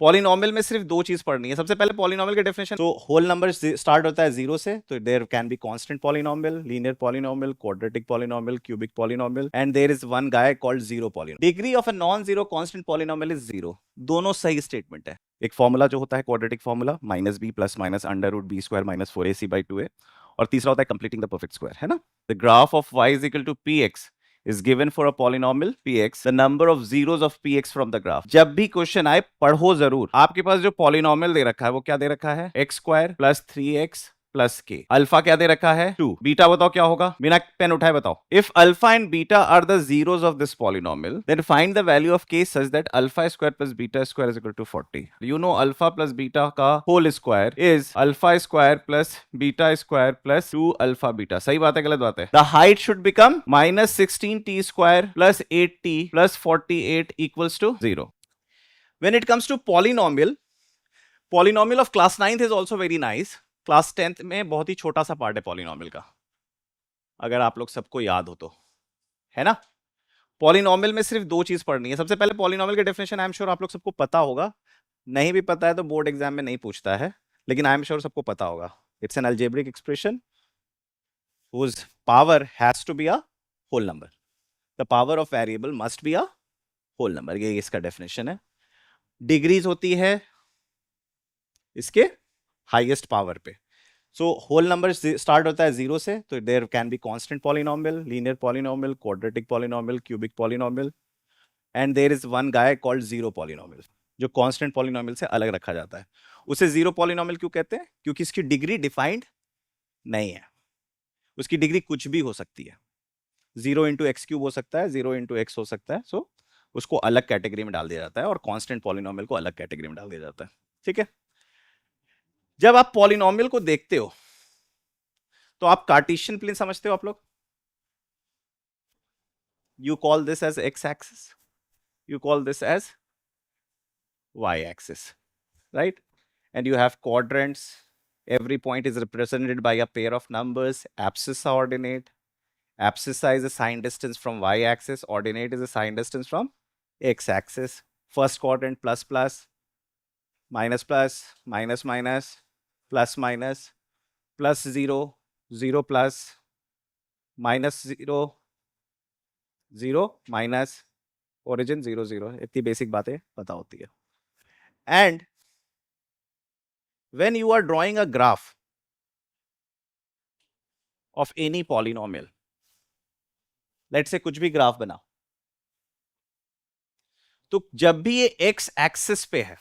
Polynomial में सिर्फ दो चीज पढ़नी है। सबसे पहले पॉलिनॉमियल का डेफिनेशन। तो होल नंबर स्टार्ट होता है जीरो से, तो there can be constant polynomial, linear polynomial, quadratic polynomial, cubic polynomial, and there is one guy called zero polynomial. Degree of a non zero constant polynomial is zero. दोनों सही statement है। एक formula जो होता है quadratic formula, minus b plus minus under root b square minus 4ac/2a, और तीसरा होता है कंप्लीटिंग द परफेक्ट स्क्वायर, है ना। The graph of y is equal to px is given for a polynomial px, the number of zeros of px from the graph। जब भी question आए पढ़ो जरूर। आपके पास जो पॉलिनॉमियल दे रखा है वो क्या दे रखा है, x square plus 3x plus के। अल्फा क्या दे रखा है 2। बीटा बताओ क्या होगा, बिना पेन उठाए बताओ। If alpha and beta are the zeros of this polynomial, then find the value of k such that alpha square plus beta square is equal to 40। You know alpha plus beta का whole square is alpha square plus beta square plus 2 alpha beta. सही बात है गलत बात है? The height should become minus 16t square plus 8t plus 48 equals to 0। When it comes to polynomial, polynomial of class 9th is also very nice। Class 10th में बहुत ही छोटा सा पार्ट है पॉलिनॉमियल का, अगर आप लोग सबको याद हो तो, है ना। पॉलिनॉमियल में सिर्फ दो चीज पढ़नी है। सबसे पहले पॉलिनॉमियल का डेफिनेशन आई एम श्योर आप लोग सबको पता होगा। नहीं भी पता है तो बोर्ड एग्जाम में नहीं पूछता है, लेकिन आई एम श्योर सबको पता होगा। It's an algebraic expression whose power has to be a whole number। the power of variable must be a whole number। ये इसका डेफिनेशन है। डिग्रीज होती है इसके हाईएस्ट पावर पे। सो होल नंबर स्टार्ट होता है जीरो से, तो there can be constant polynomial, linear polynomial, quadratic polynomial, cubic polynomial, and there is one guy called zero polynomial, जो कांस्टेंट पॉलिनॉमियल से अलग रखा जाता है। उसे जीरो पॉलिनॉमियल क्यों कहते हैं? क्योंकि इसकी डिग्री डिफाइंड नहीं है। उसकी डिग्री कुछ भी हो सकती है। 0 इंटू एक्स क्यूब हो सकता है, 0 इंटू एक्स हो सकता है। सो उसको अलग कैटेगरी में डाल दिया जाता है, और कांस्टेंट पॉलिनॉमियल को अलग कैटेगरी में डाल दिया जाता है। ठीक है। जब आप पॉलिनॉमियल को देखते हो तो आप कार्टेशियन प्लेन समझते हो आप लोग। You call this as x axis, you call this as y axis, right. And you have quadrants. every point is represented by a pair of numbers। abscissa ordinate, abscissa is a sine distance from y axis, ordinate is a sine distance from x axis। first quadrant plus plus, minus plus, minus minus, plus minus, plus 0, 0 plus, minus 0, 0 minus, origin 0 0। इतनी basic बातें पता होती है। And when you are drawing a graph of any polynomial, let's say कुछ भी graph बना, तो जब भी ये x एक्सिस पे है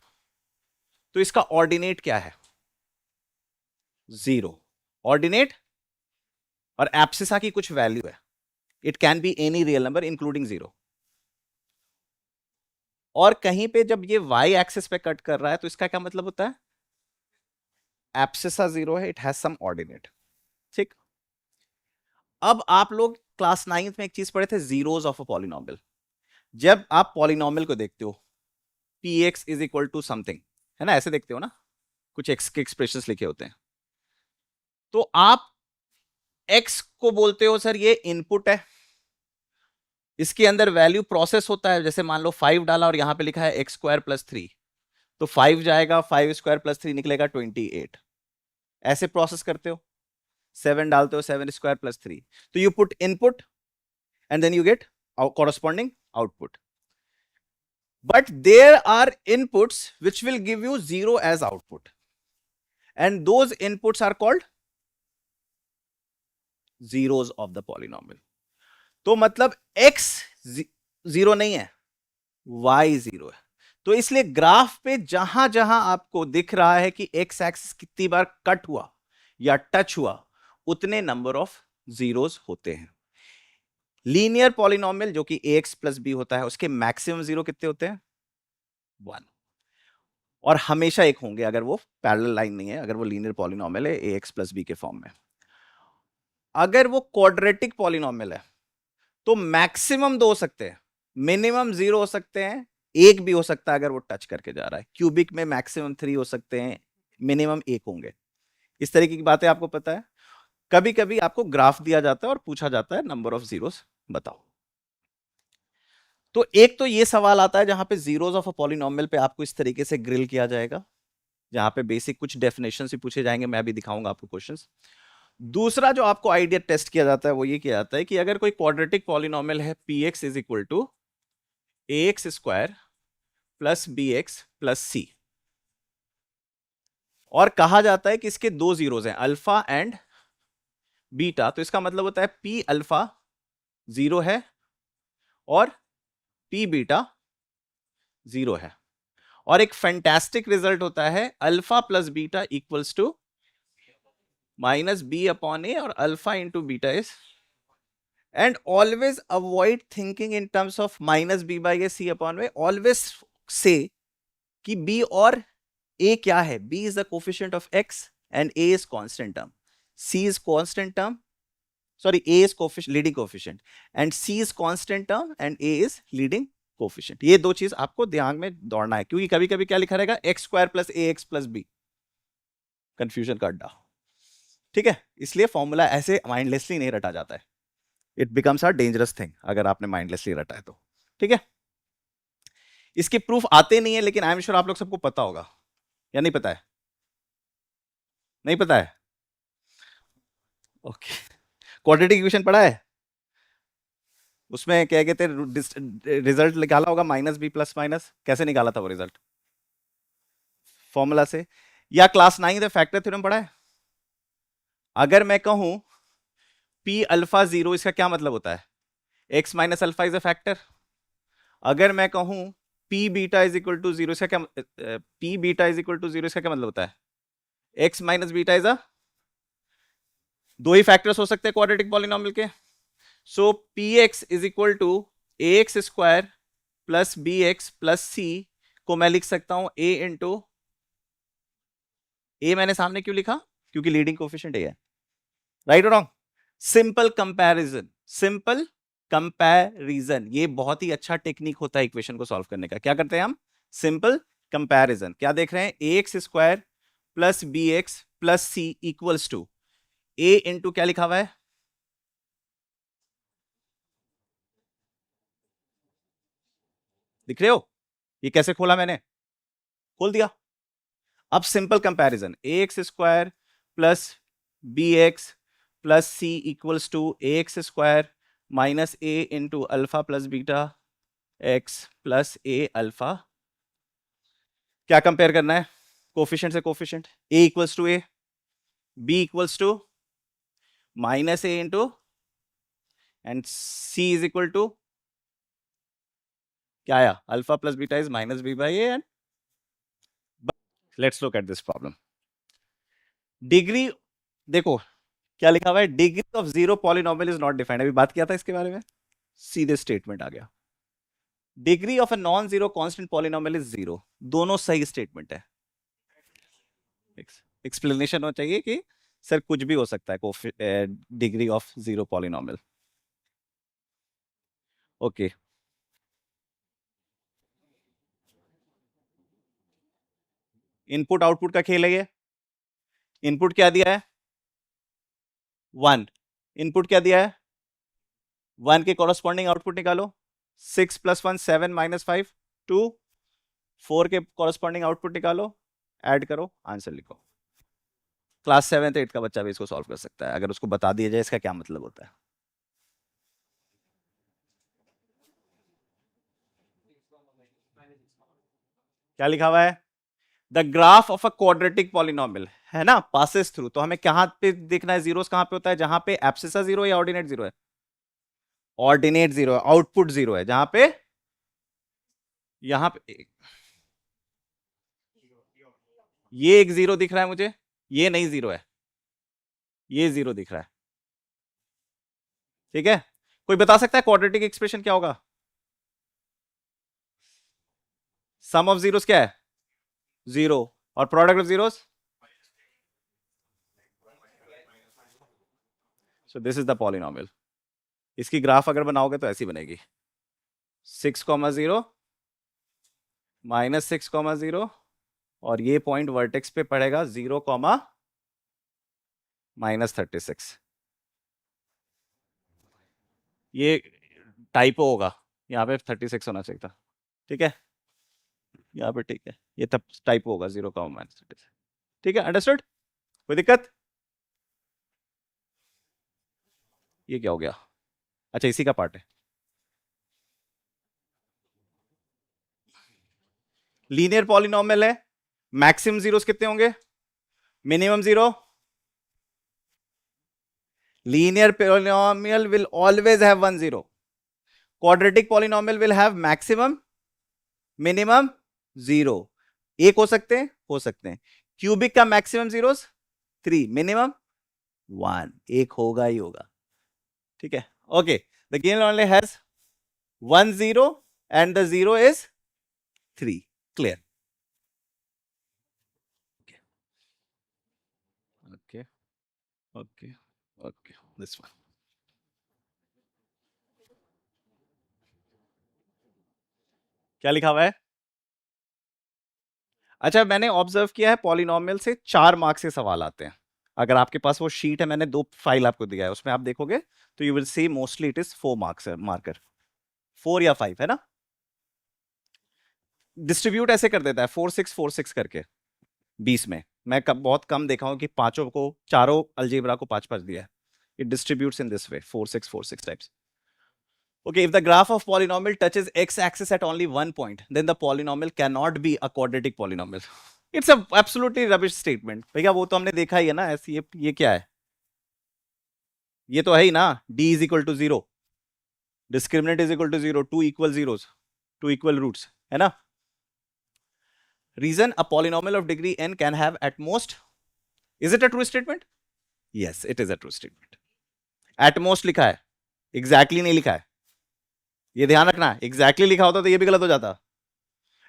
तो इसका ऑर्डिनेट क्या है, 0 ऑर्डिनेट, और एब्सिसा की कुछ वैल्यू है। It can be any real number including 0। और कहीं पे जब ये y एक्सिस पे कट कर रहा है तो इसका क्या मतलब होता है, एब्सिसा 0 है, इट हैज सम ऑर्डिनेट। ठीक। अब आप लोग क्लास 9th में एक चीज पढ़े थे, जीरोस ऑफ अ पॉलिनॉमियल। जब आप पॉलिनॉमियल को देखते हो, px is equal to something, है ना, ऐसे देखते हो ना, कुछ x के एक्सप्रेशंस लिखे होते हैं, तो आप x को बोलते हो सर ये इनपुट है, इसके अंदर वैल्यू प्रोसेस होता है। जैसे मान लो 5 डाला और यहां पे लिखा है x स्क्वायर प्लस 3, तो 5 जाएगा, 5 स्क्वायर प्लस 3 निकलेगा 28। ऐसे प्रोसेस करते हो। 7 डालते हो, 7 स्क्वायर प्लस 3, तो you put input and then you get corresponding output। But there are inputs which will give you 0 as output, and those inputs are called zeros of the polynomial। तो मतलब x 0 नहीं है, y 0 है। तो इसलिए graph पे जहां जहां आपको दिख रहा है कि x एक्सिस कितनी बार कट हुआ या टच हुआ, उतने नंबर ऑफ जीरोस होते हैं। लीनियर पॉलिनॉमियल जो कि ax प्लस बी होता है, उसके मैक्सिमम 0 कितने होते हैं, 1। और हमेशा एक होंगे अगर वो पैरेलल लाइन नहीं है, अगर वो लीनियर पॉलिनॉमियल है ax प्लस बी के फॉर्म में। अगर वो क्वाड्रेटिक पॉलिनॉमियल है तो मैक्सिमम 2 हो सकते हैं, मिनिमम 0 हो सकते हैं, एक भी हो सकता है अगर वो टच करके जा रहा है। क्यूबिक में मैक्सिमम 3 हो सकते हैं, मिनिमम 1 होंगे। इस तरीके की बातें आपको पता है। कभी कभी आपको ग्राफ दिया जाता है और पूछा जाता है नंबर ऑफ जीरोस बताओ। तो एक तो ये सवाल आता है जहां पे जीरोस ऑफ अ पॉलिनोमियल पे आपको इस तरीके से ग्रिल किया जाएगा, जहां पे बेसिक कुछ डेफिनेशन से पूछे जाएंगे, मैं भी दिखाऊंगा आपको क्वेश्चंस। दूसरा जो आपको आइडिया टेस्ट किया जाता है वो ये किया जाता है कि अगर कोई क्वाड्रेटिक पॉलिनोमियल है p x is equal to a x square plus b x plus c, और कहा जाता है कि इसके दो जीरोस हैं अल्फा एंड बीटा, तो इसका मतलब होता है पी अल्फा जीरो है और पी बीटा जीरो है, और एक फैंटास्टिक रिजल्ट होता है alpha plus beta equals to minus b upon a, और alpha into beta is, and always avoid thinking in terms of minus B by a c upon a, always say कि b और a क्या है, b is the coefficient of x and a is constant term, c is constant term, sorry, a is coefficient, leading coefficient, and c is constant term and a is leading coefficient। ये दो चीज आपको ध्यान में दौड़ना है, क्योंकि कभी कभी क्या लिखा रहेगा एक्स स्क्वायर प्लस ए एक्स प्लस बी, कंफ्यूजन का अड्डा। ठीक है, इसलिए फॉर्मूला ऐसे माइंडलेसली नहीं रटा जाता है, it becomes a dangerous thing अगर आपने माइंडलेसली रटा है तो। ठीक है, इसके प्रूफ आते नहीं है, लेकिन आई एम श्योर आप लोग सबको पता होगा, या नहीं पता है? नहीं पता है? ओके, क्वाड्रेटिक इक्वेशन पढ़ा है? उसमें क्या कहते हैं, रिजल्ट निकाला होगा माइनस बी प्लस माइनस, कैसे निकाला था वो रिजल्ट? फॉर्मूला से। या क्लास 9 फैक्टर थ्योरम पढ़ा है? अगर मैं कहूं पी अल्फा जीरो, इसका क्या मतलब होता है? X minus alpha is a factor. अगर मैं कहूं p beta is equal to zero, इसका क्या, p beta is equal to zero, इसका क्या मतलब होता है? X minus beta is a, दो ही फैक्टर्स हो सकते हैं क्वाड्रेटिक पॉलिनोमियल के। So p x is equal to a x square plus b x plus c को मैं लिख सकता हूं ए इंटू, ए मैंने सामने क्यों लिखा? क्योंकि लीडिंग कोफिशिएंट ए है। राइट और wrong? Simple comparison, simple comparison, ये बहुत ही अच्छा टेक्निक होता है इक्वेशन को सॉल्व करने का। क्या करते हैं हम? Simple comparison. क्या देख रहे हैं? A x square plus b x plus c equals to a into क्या लिखा हुआ है? दिख रहे हो? ये कैसे खोला मैंने? खोल दिया। अब simple comparison, a x square plus b x plus c equals to a x square minus a into alpha plus beta x plus a alpha. क्या कंपेयर करना है? कोफिशिएंट से coefficient, a equals to a, b equals to minus a into, and c is equal to क्या आया? Alpha plus beta is minus B by a. And let's look at this problem. Degree देखो क्या लिखा हुआ है, degree of zero polynomial is not defined, अभी बात किया था इसके बारे में, सीधे स्टेटमेंट आ गया। Degree of a non zero constant polynomial is zero, दोनों सही स्टेटमेंट है। एक्सप्लेनेशन होना चाहिए कि सर कुछ भी हो सकता है degree of zero polynomial. Okay, input output का खेल है ये। इनपुट क्या दिया है? 1। इनपुट क्या दिया है? 1 के कॉरस्पॉन्डिंग आउटपुट निकालो। 6 प्लस 1 7 माइनस 5 2। 4 के कॉरस्पॉन्डिंग आउटपुट निकालो, ऐड करो, आंसर लिखो। क्लास 7th 8th का बच्चा भी इसको सॉल्व कर सकता है अगर उसको बता दिया जाए इसका क्या मतलब होता है। क्या लिखा हुआ है? The graph of a quadratic polynomial, है ना, पासेस थ्रू, तो हमें कहां पे देखना है? जीरोस कहां पे होता है? जहां पे एब्सिसा जीरो या ऑर्डिनेट जीरो है? ऑर्डिनेट जीरो है, आउटपुट जीरो है, जहां पे, यहां पे ये एक जीरो दिख रहा है मुझे, ये नहीं जीरो है, ये जीरो दिख रहा है। ठीक है, कोई बता सकता है क्वाड्रेटिक एक्सप्रेशन क्या होगा? सम ऑफ जीरोस क्या है? जीरो, और product of zeros, so this is the polynomial. इसकी ग्राफ अगर बनाओगे तो ऐसी बनेगी, 6,0 माइनस 6,0, और ये पॉइंट वर्टेक्स पे पड़ेगा 0, माइनस 36। ये टाइपो होगा, यहाँ पे 36 होना चाहिए था, ठीक है, यहाँ पे ठीक है, ये तब टाइप होगा 0, ठीक है, अंडरस्टूड, कोई दिक्कत? ये क्या हो गया? अच्छा इसी का पार्ट है। लीनियर पॉलिनोमियल है, मैक्सिमम जीरोस कितने होंगे? Minimum zero. Linear polynomial will always have one zero. Quadratic polynomial will have maximum minimum zero. एक हो सकते हैं, हो सकते हैं। क्यूबिक का मैक्सिमम जीरोस 3, मिनिमम 1, एक होगा ही होगा, ठीक है, okay. The game only has 1 0 and the 0 is 3, clear? Okay, okay, okay, this one. क्या लिखा हुआ है? अच्छा मैंने ऑब्जर्व किया है पॉलिनोमियल से 4 मार्क्स के सवाल आते हैं। अगर आपके पास वो शीट है, मैंने 2 फाइल आपको दिया है, उसमें आप देखोगे तो you will see mostly it is 4 marks marker, 4 या 5 है ना। डिस्ट्रीब्यूट ऐसे कर देता है 4 6 4 6 करके 20 में। मैं बहुत कम देखा हूं कि पांचों को, चारों अलजेब्रा को 5 5 दिया है। It distributes in this way 4 6 4 6 types. Okay, if the graph of polynomial touches x-axis at only one point, then the polynomial cannot be a quadratic polynomial. It's a absolutely rubbish statement. भैया वो तो हमने देखा ही है ना, ऐसी ये क्या है? ये तो है ही ना, d is equal to 0, discriminant is equal to 0, 2 equal zeros, 2 equal roots, है ना? Reason, a polynomial of degree n can have at most, is it a true statement? Yes, it is a true statement. At most लिखा है, exactly नहीं लिखा है, ये ध्यान रखना। exactly लिखा होता तो ये भी गलत हो जाता।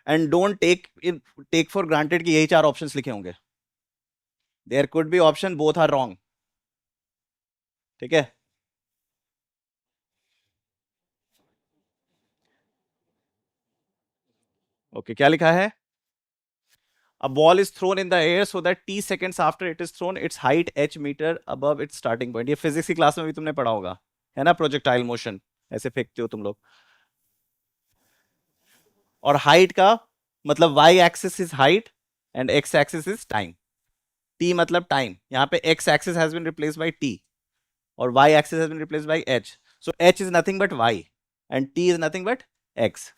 And don't take for granted कि यही 4 ऑप्शंस लिखे होंगे। There could be option both are wrong, ठीक है। ओके क्या लिखा है? A ball is thrown in the air so that t seconds after it is thrown, its height h meter above its starting point. ये physics की class में भी तुमने पढ़ा होगा, है ना, प्रोजेक्टाइल मोशन, ऐसे फेंकते हो तुम लोग। और हाइट का मतलब y axis is height and x axis is time. t मतलब टाइम, यहाँ पे x axis has been replaced by t और y axis has been replaced by h. So h is nothing but y and t is nothing but x.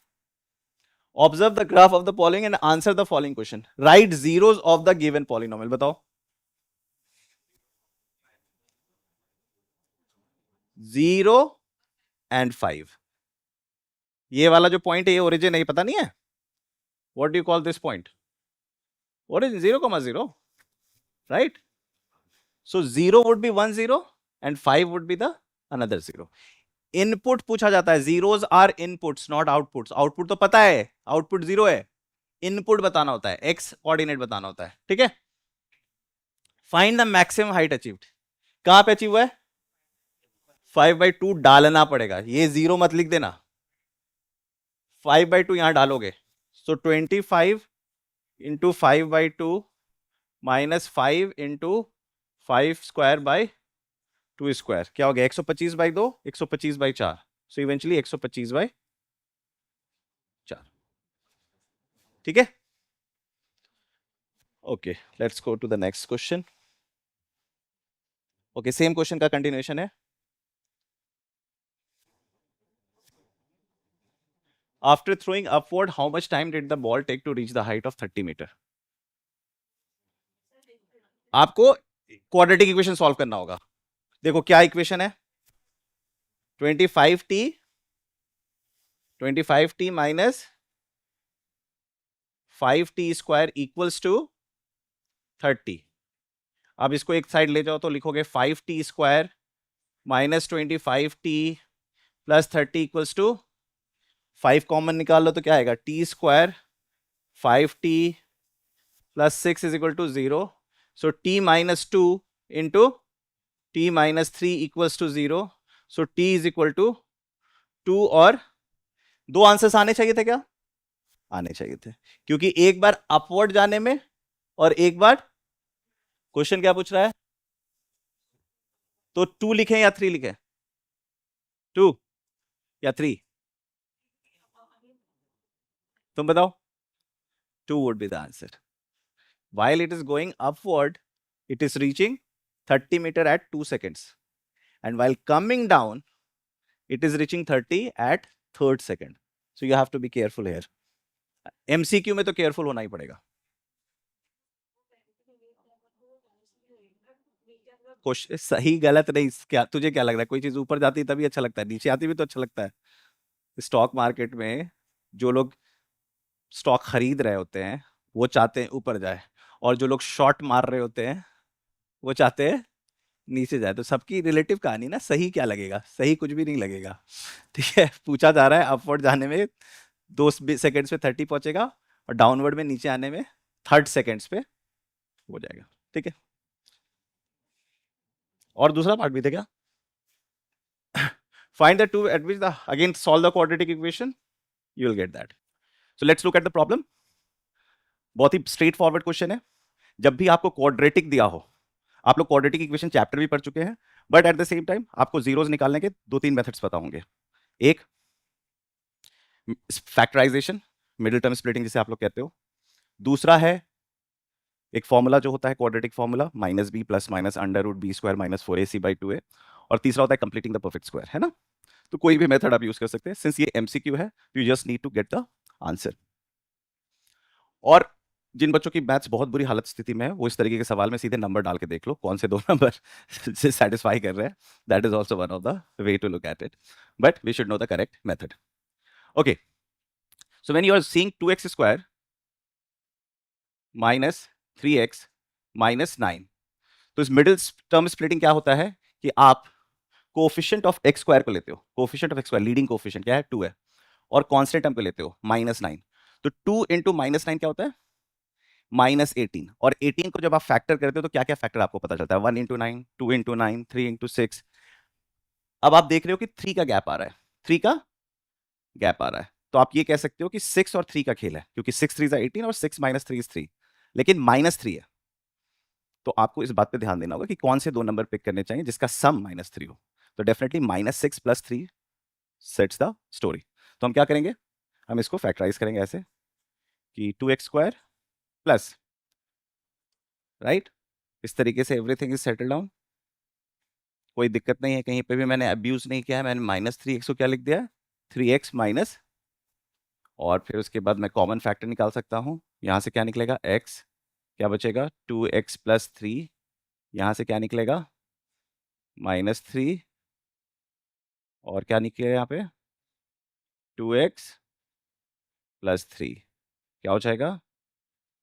Observe the graph of the following and answer the following question. Write zeros of the given polynomial. बताओ। 0 and 5. ये वाला जो point है ये origin नहीं, पता नहीं है। What do you call this point? Origin 0, 0, right? So 0 would be 1 0 and 5 would be the another 0. Input पूछा जाता है, zeros are inputs not outputs. Output तो पता है, आउटपुट 0 है, इनपुट बताना होता है, एक्स कोऑर्डिनेट बताना होता है, ठीक है। Find the maximum height achieved, कहां पे अचीव हुआ है? 5/2 डालना पड़ेगा, ये 0 मत लिख देना, 5/2 यहां डालोगे। सो 25 into 5/2 minus 5 into 5 square by 2 square, क्या हो गया? 125/2, 125/4, सो इवेंचुअली 125/4, ठीक है। Okay let's go to the next question. Okay same question का कंटिन्यूएशन है। After throwing upward how much time did the ball take to reach the height of 30 metre? आपको quadratic equation solve करना होगा। देखो क्या equation है, 25t minus 5t square equals to 30। अब इसको एक साइड ले जाओ तो लिखोगे 5t square minus 25t plus 30 equals to 5 common निकाल लो तो क्या आएगा? t square 5t plus 6 is equal to 0। So t minus 2 into t minus 3 equals to 0। So t is equal to 2 और 2 आंसर्स आने चाहिए थे क्या? आने चाहिए थे, क्योंकि एक बार अपवर्ड जाने में और एक बार, क्वेश्चन क्या पूछ रहा है? तो 2 लिखें या 3 लिखें? 2 या 3? तुम बताओ. 2 would be the answer. While it is going upward, it is reaching 30 meter at 2 seconds. And while coming down, it is reaching 30 at third second. So you have to be careful here. MCQ में तो careful होना ही पड़ेगा. Question सही गलत नहीं, क्या तुझे क्या लग रहा है? कोई चीज ऊपर जाती है तभी अच्छा लगता है, नीचे आती भी तो अच्छा लगता है. स्टॉक मार्केट में जो लोग स्टॉक खरीद रहे होते हैं वो चाहते हैं ऊपर जाए, और जो लोग शॉर्ट मार रहे होते हैं वो चाहते हैं नीचे जाए. तो सबकी रिलेटिव कहानी ना, सही क्या लगेगा? सही कुछ भी नहीं लगेगा. ठीक है, पूछा जा रहा है अपवर्ड जाने में 2 सेकेंड्स पे 30 पहुंचेगा, और डाउनवर्ड में नीचे आने में 30 सेकेंड्स पे हो जाएगा. ठीक है, और दूसरा पार्ट भी थे क्या? Find the two at which the again solve the quadratic equation. You will get that. So let's look at the problem. बहुत ही स्ट्रेट फॉरवर्ड क्वेश्चन है. जब भी आपको क्वाड्रेटिक दिया हो, आप लोग क्वाड्रेटिक इक्वेशन चैप्टर भी पढ़ चुके हैं, but at the same time आपको जीरोस निकालने के 2-3 मेथड्स पता होंगे. एक फैक्टराइजेशन, मिडिल टर्म स्प्लिटिंग जिसे आप लोग कहते हो. दूसरा है एक फॉर्मूला जो होता है quadratic formula, minus b plus minus under root b square minus 4ac/2a. और तीसरा होता है कंप्लीटिंग द परफेक्ट स्क्वायर, है ना? तो कोई भी मेथड आप यूज कर सकते हैं. सिंस ये एमसीक्यू है, you just need to get the answer. और जिन बच्चों की मैथ्स बहुत बुरी हालत स्थिति में है, वो इस तरीके के सवाल में सीधे नंबर डाल के देख लो कौन से दो नंबर से सेटिस्फाई कर रहे हैं. That is also one of the way to look at it, but we should know the correct method. Okay, so when you are seeing 2x² minus 3x minus 9, तो इस मिडिल टर्म स्प्लिटिंग क्या होता है कि आप coefficient of x square को लेते हो. Coefficient of x square, leading coefficient क्या है? 2 है. और कांस्टेंट टर्म को लेते हो -9. तो 2 इंटू -9 क्या होता है? -18. और 18 को जब आप फैक्टर करते हो तो क्या क्या फैक्टर आपको पता चलता है? 1 इंटू 9, 2 इंटू 9, 3 इंटू 6. अब आप देख रहे हो कि 3 का गैप आ रहा है. 3 का गैप आ रहा है, तो आप ये कह सकते हो कि 6 और 3 का खेल है, क्योंकि 6 3 18 और 6 - 3 is 3. लेकिन -3 है, तो आपको इस बात पे ध्यान देना होगा कि कौन से दो नंबर पिक करने चाहिए जिसका सम -3 हो. तो डेफिनेटली -6 + 3 सेट्स द स्टोरी. तो हम क्या करेंगे? हम इसको फैक्टराइज करेंगे ऐसे कि 2x² प्लस, राइट, इस तरीके से एवरीथिंग इज सेटल डाउन. कोई दिक्कत नहीं है, कहीं पे भी मैंने अब्यूज नहीं किया है. मैंने -3x को क्या लिख दिया? 3x माइनस, और फिर उसके बाद मैं कॉमन फैक्टर निकाल सकता हूँ. यहाँ से क्या निकलेगा? x. क्या बचेगा? 2x + 3. यहाँ से क्या निकलेगा? -3. और क्या निकलेगा यहाँ पे? 2x + 3. क्या हो जाएगा?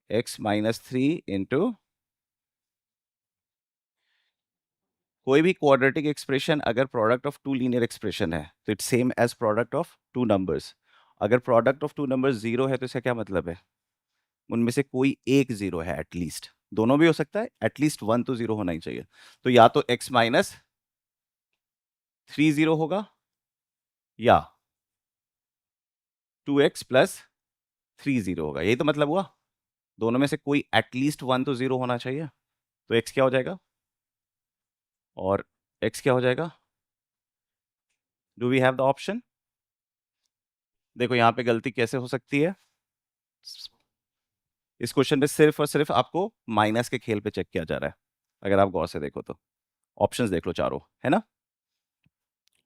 x - 3 इंटू, कोई भी क्वाड्रेटिक एक्सप्रेशन अगर product of two linear expression है तो it's same as product of two numbers. अगर प्रोडक्ट ऑफ टू नंबर्स 0 है तो इसका क्या मतलब है? उनमें से कोई एक 0 है एटलीस्ट. दोनों भी हो सकता है, एटलीस्ट 1 तो 0 होना ही चाहिए. तो या तो x - 3 0 होगा, या 2x + 3 0 होगा. यही तो मतलब हुआ. दोनों में से कोई एटलीस्ट 1 तो 0 होना चाहिए. तो x क्या हो जाएगा? और x क्या हो जाएगा? Do we have the option? देखो यहाँ पे गलती कैसे हो सकती है. इस क्वेश्चन में सिर्फ और सिर्फ आपको माइनस के खेल पे चेक किया जा रहा है. अगर आप गौर से देखो तो ऑप्शंस देख लो चारों, है ना?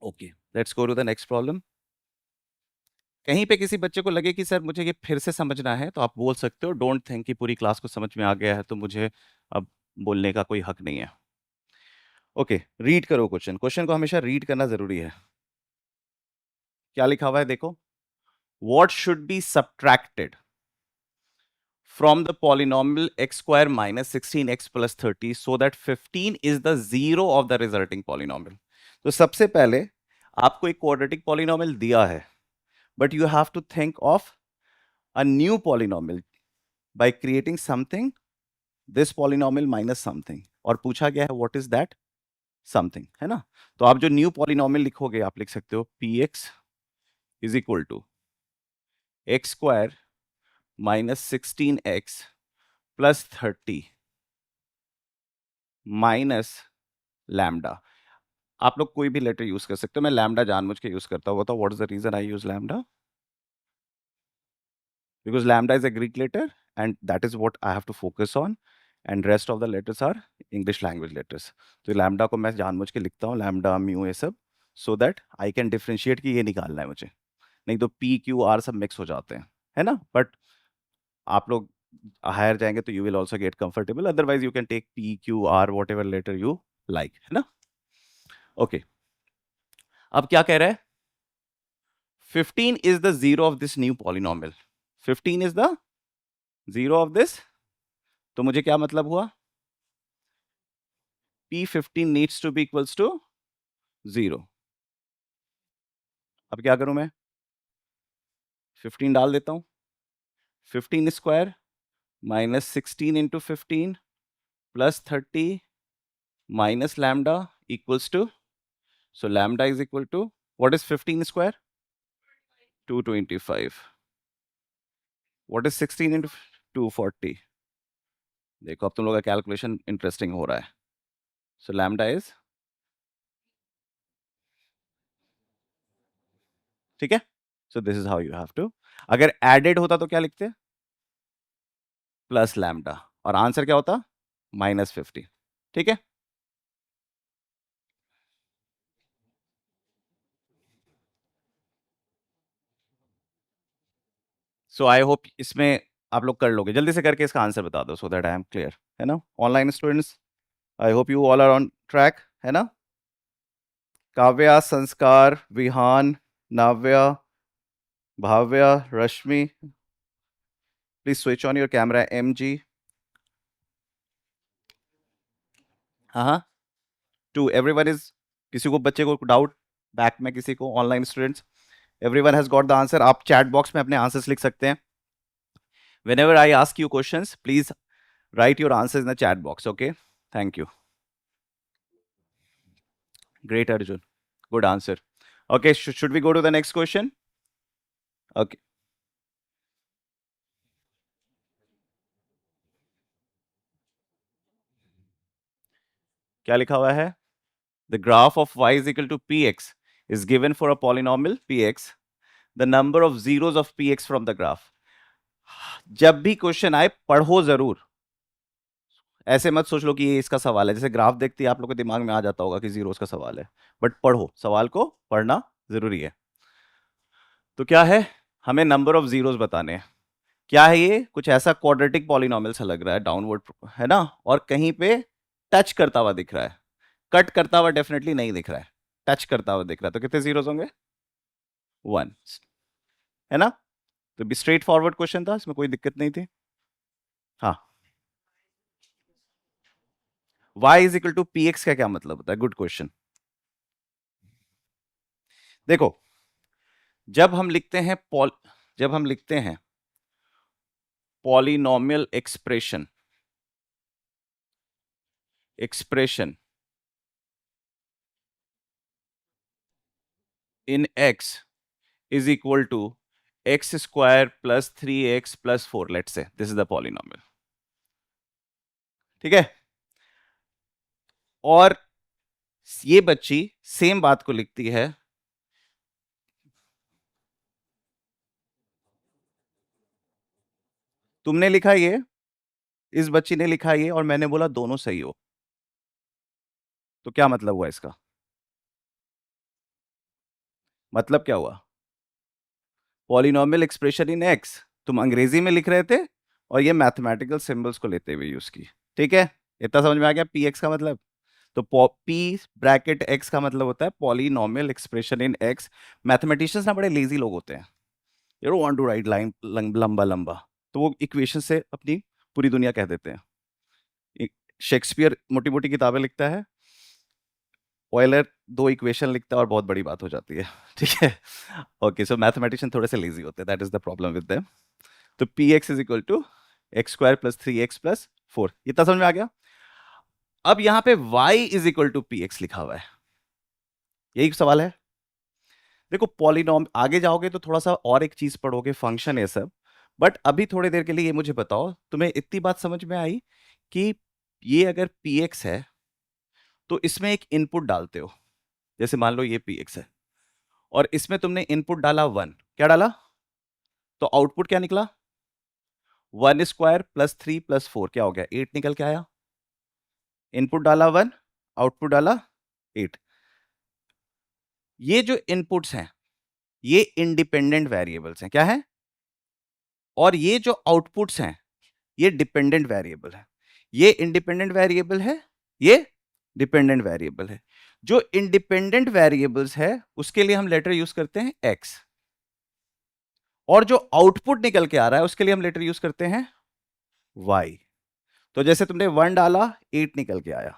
Okay, let's go to the next problem. कहीं पे किसी बच्चे को लगे कि सर मुझे ये फिर से समझना है, तो आप बोल सकते हो. डोंट थिंक कि पूरी क्लास को समझ में आ गया है तो मुझे अब बोलने का कोई हक नहीं है. ओके, रीड करो क्वेश्चन. क्वेश्चन को हमेशा रीड करना जरूरी है. क्या लिखा हुआ है देखो. What should be subtracted from the polynomial x² - 16x + 30 so that 15 is the zero of the resulting polynomial. तो सबसे पहले आपको एक क्वाड्रेटिक पॉलिनोमियल दिया है, but you have to think of a new polynomial by creating something, this polynomial minus something. और पूछा गया है what is that something, है ना? तो आप जो न्यू पॉलिनोमियल लिखोगे, आप लिख सकते हो px is equal to x² - 16x + 30 minus lambda. आप लोग कोई भी लेटर यूज कर सकते हो. मैं लैम्डा जानबूझ के यूज करता हूँ. बताओ what is the reason I use lambda? because lambda is a Greek letter and that is what I have to focus on and rest of the letters are English language letters. तो lambda को मैं जानबूझ के लिखता हूँ lambda mu ये सब so that I can differentiate कि ये निकालना है मुझे, नहीं तो P Q R सब मिक्स हो जाते हैं, है ना? बट आप लोग हायर जाएंगे तो you will also get comfortable, otherwise you can take P Q R whatever letter you like, है ना? ओके अब क्या कह रहा है? 15 is the zero of this new polynomial. 15 is the zero of this. तो मुझे क्या मतलब हुआ? P15 needs to be equals to 0. अब क्या करूं मैं? 15 डाल देता हूं. 15 square minus 16 into 15 plus 30 minus lambda equals to, so lambda is equal to, what is 15 square? 225. What is 16 into 240? देखो अब तुम लोग का कैलकुलेशन इंटरेस्टिंग हो रहा है. So lambda is, ठीक है? So this is how you have to. अगर added होता तो क्या लिखते? प्लस लैम्डा, और आंसर क्या होता? -50. ठीक है? सो आई होप इसमें आप लोग कर लोगे, जल्दी से करके इसका आंसर बता दो so that I am clear, है ना? Online students, I hope you all are on track, है ना? Kavya, Sanskar, Vihaan, Navya, Bhavya, Rashmi, please switch on your camera. MG, हाँ, टू एवरीवन इज, किसी को बच्चे को डाउट बैक में, किसी को online students, everyone has got the answer. आप चैट बॉक्स में अपने आंसर्स लिख सकते हैं. Whenever I ask you questions, please write your answers in the chat box. Okay, thank you. Great, Arjun, good answer. Okay, should we go to the next question? Okay, क्या लिखा हुआ है? The graph of y is equal to px is given for a polynomial px. The number of zeros of px from the graph. जब भी question आए पढ़ो जरूर, ऐसे मत सोच लो कि ये इसका सवाल है. जैसे ग्राफ देखते ही आप लोग के दिमाग में आ जाता होगा कि जीरोस का सवाल है, बट पढ़ो, सवाल को पढ़ना जरूरी है. तो क्या है? हमें नंबर ऑफ जीरोस बताने हैं. क्या है ये? कुछ ऐसा क्वाड्रेटिक पॉलिनॉमियल सा लग रहा है, डाउनवर्ड, है ना? और कहीं पे टच करता हुआ दिख रहा है. कट करता हुआ डेफिनेटली नहीं दिख रहा है, टच करता हुआ दिख रहा है. तो कितने जीरोस होंगे? 1, है ना? तो भी स्ट्रेट फॉरवर्ड क्वेश्चन था, इसमें कोई दिक्कत नहीं थी. हाँ, y is equal to p x का क्या मतलब होता है? Good question. देखो, जब हम लिखते हैं polynomial expression in x is equal to x square plus 3x plus 4, let's say this is the polynomial. ठीक है? और ये बच्ची सेम बात को लिखती है, तुमने लिखा ये, इस बच्ची ने लिखा ये, और मैंने बोला दोनों सही हो. तो क्या मतलब हुआ इसका? मतलब क्या हुआ? पॉलिनोमियल एक्सप्रेशन इन x तुम अंग्रेजी में लिख रहे थे और ये मैथमेटिकल सिंबल्स को लेते हुए यूज की. ठीक है? इतना समझ में आ गया पी एक्स का मतलब? तो पी ब्रैकेट एक्स का मतलब होता है polynomial expression in x. Mathematicians ना बड़े लेजी लोग होते हैं, you don't want to write line लंबा लंबा, तो वो इक्वेशन से अपनी पूरी दुनिया कह देते हैं. शेक्सपियर मोटी मोटी किताबें लिखता है, ऑयलर 2 इक्वेशन लिखता है और बहुत बड़ी बात हो जाती है. ठीक है? ओके, सो मैथमेटिशियन थोड़े से लेजी होते हैं, that is the problem with them. तो p x is equal to x square plus 3x plus 4. इतना समझ में आ गया? अब यहां पे y is equal to p x लिखा हुआ है, यही सवाल है. देखो पॉलिनॉम, आगे जाओगे तो थोड़ा सा और एक चीज पढ़ोगे, फंक्शन है सब, बट अभी थोड़ी देर के लिए ये मुझे बताओ, तुम्हें इतनी बात समझ में आई कि ये अगर पी एक्स है तो इसमें एक इनपुट डालते हो. जैसे मान लो ये पी एक्स है और इसमें तुमने इनपुट डाला 1, क्या डाला? तो आउटपुट क्या निकला? 1 स्क्वायर प्लस 3 प्लस 4 क्या हो गया, 8 निकल के आया। इनपुट डाला 1, आउटपुट डाला 8। ये जो इनपुट्स हैं ये इंडिपेंडेंट वेरिएबल्स हैं, क्या है, और ये जो आउटपुट्स हैं ये डिपेंडेंट वेरिएबल है। ये इंडिपेंडेंट वेरिएबल है, ये डिपेंडेंट वेरिएबल है। जो इंडिपेंडेंट वेरिएबल्स है उसके लिए हम लेटर यूज करते हैं x, और जो आउटपुट निकल के आ रहा है उसके लिए हम लेटर यूज करते हैं y। तो जैसे तुमने 1 डाला 8 निकल के आया,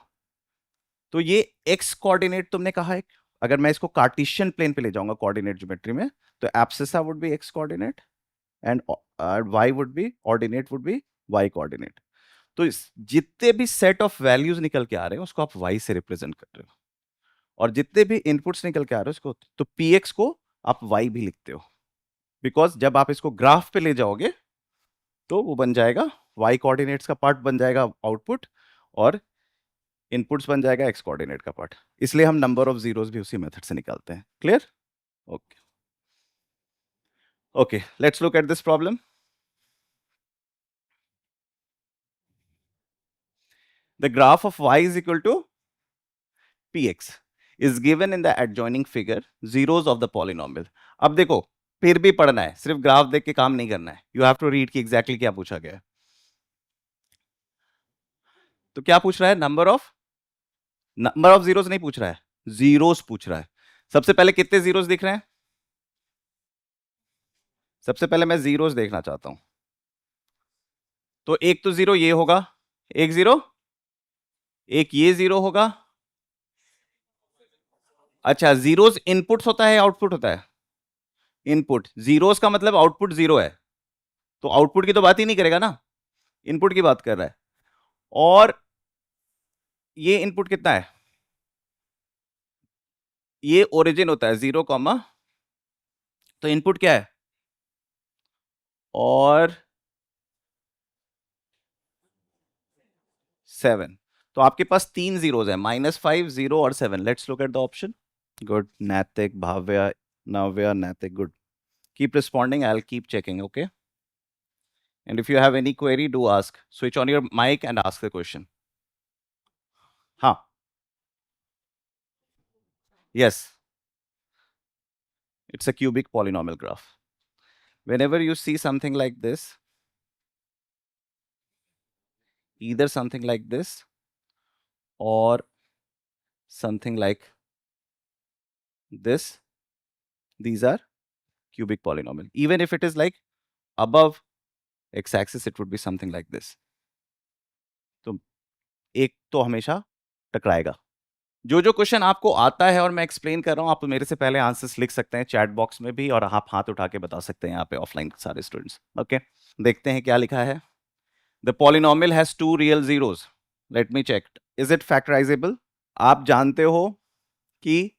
तो ये x कोऑर्डिनेट तुमने कहा है। अगर मैं इसको कार्टेशियन प्लेन पे ले जाऊंगा कोऑर्डिनेट ज्योमेट्री में, तो abscissa would be x coordinate and y would be ordinate would be y coordinate. तो जितने भी सेट ऑफ वैल्यूज निकल के आ रहे हैं उसको आप y से रिप्रेजेंट कर रहे हो, और जितने भी इनपुट्स निकल के आ रहे हैं उसको, तो px को आप y भी लिखते हो, बिकॉज जब आप इसको ग्राफ पे ले जाओगे तो वो बन जाएगा y कोऑर्डिनेट्स का पार्ट बन जाएगा आउटपुट, और इनपुट्स बन जाएगा x कोऑर्डिनेट का पार्ट। इसलिए हम नंबर ऑफ जीरोस भी उसी मेथड से निकालते हैं। Clear? Okay okay, let's look at this problem. The graph of y is equal to px is given in the adjoining figure, zeros of the polynomial। अब देखो, फिर भी पढ़ना है, सिर्फ ग्राफ देख के काम नहीं करना है। यू हैव टू रीड कि एग्जैक्टली क्या पूछा गया है। तो क्या पूछ रहा है, नंबर ऑफ जीरोस नहीं पूछ रहा है, जीरोस पूछ रहा है। सबसे पहले कितने जीरोस दिख रहे हैं, सबसे पहले मैं जीरोस देखना चाहता हूं। तो एक तो जीरो ये होगा, एक जीरो, एक ये जीरो होगा। अच्छा, जीरोस इनपुट्स होता है आउटपुट होता है, इनपुट। जीरोस का मतलब आउटपुट जीरो है, तो आउटपुट की तो बात ही नहीं करेगा ना, इनपुट की बात कर रहा है। और ये इनपुट कितना है, ये ओरिजिन होता है 0, तो इनपुट क्या है, और 7। तो आपके पास 3 जीरोज है, -5, 0 और 7। Let's look at the option. Good, नैतिक, भाव्या, नव्या, नैतिक, good. Keep responding, I will keep checking, okay. And if you have any query, do ask. Switch on your mic and ask the question. हाँ, yes, it's a cubic polynomial graph. Whenever you see something like this, either something like this or something like this, these are cubic polynomial. Even if it is like above x-axis, it would be something like this. तो एक तो हमेशा टकराएगा। जो जो question आपको आता है और मैं एक्सप्लेन कर रहा हूं, आप मेरे से पहले आंसर्स लिख सकते हैं चैट बॉक्स में भी, और आप हाथ उठा के बता सकते हैं यहाँ पे ऑफलाइन सारे स्टूडेंट्स। ओके, देखते हैं क्या लिखा है। The polynomial has 2 real zeros, let me check, is it factorisable. आप जानते हो कि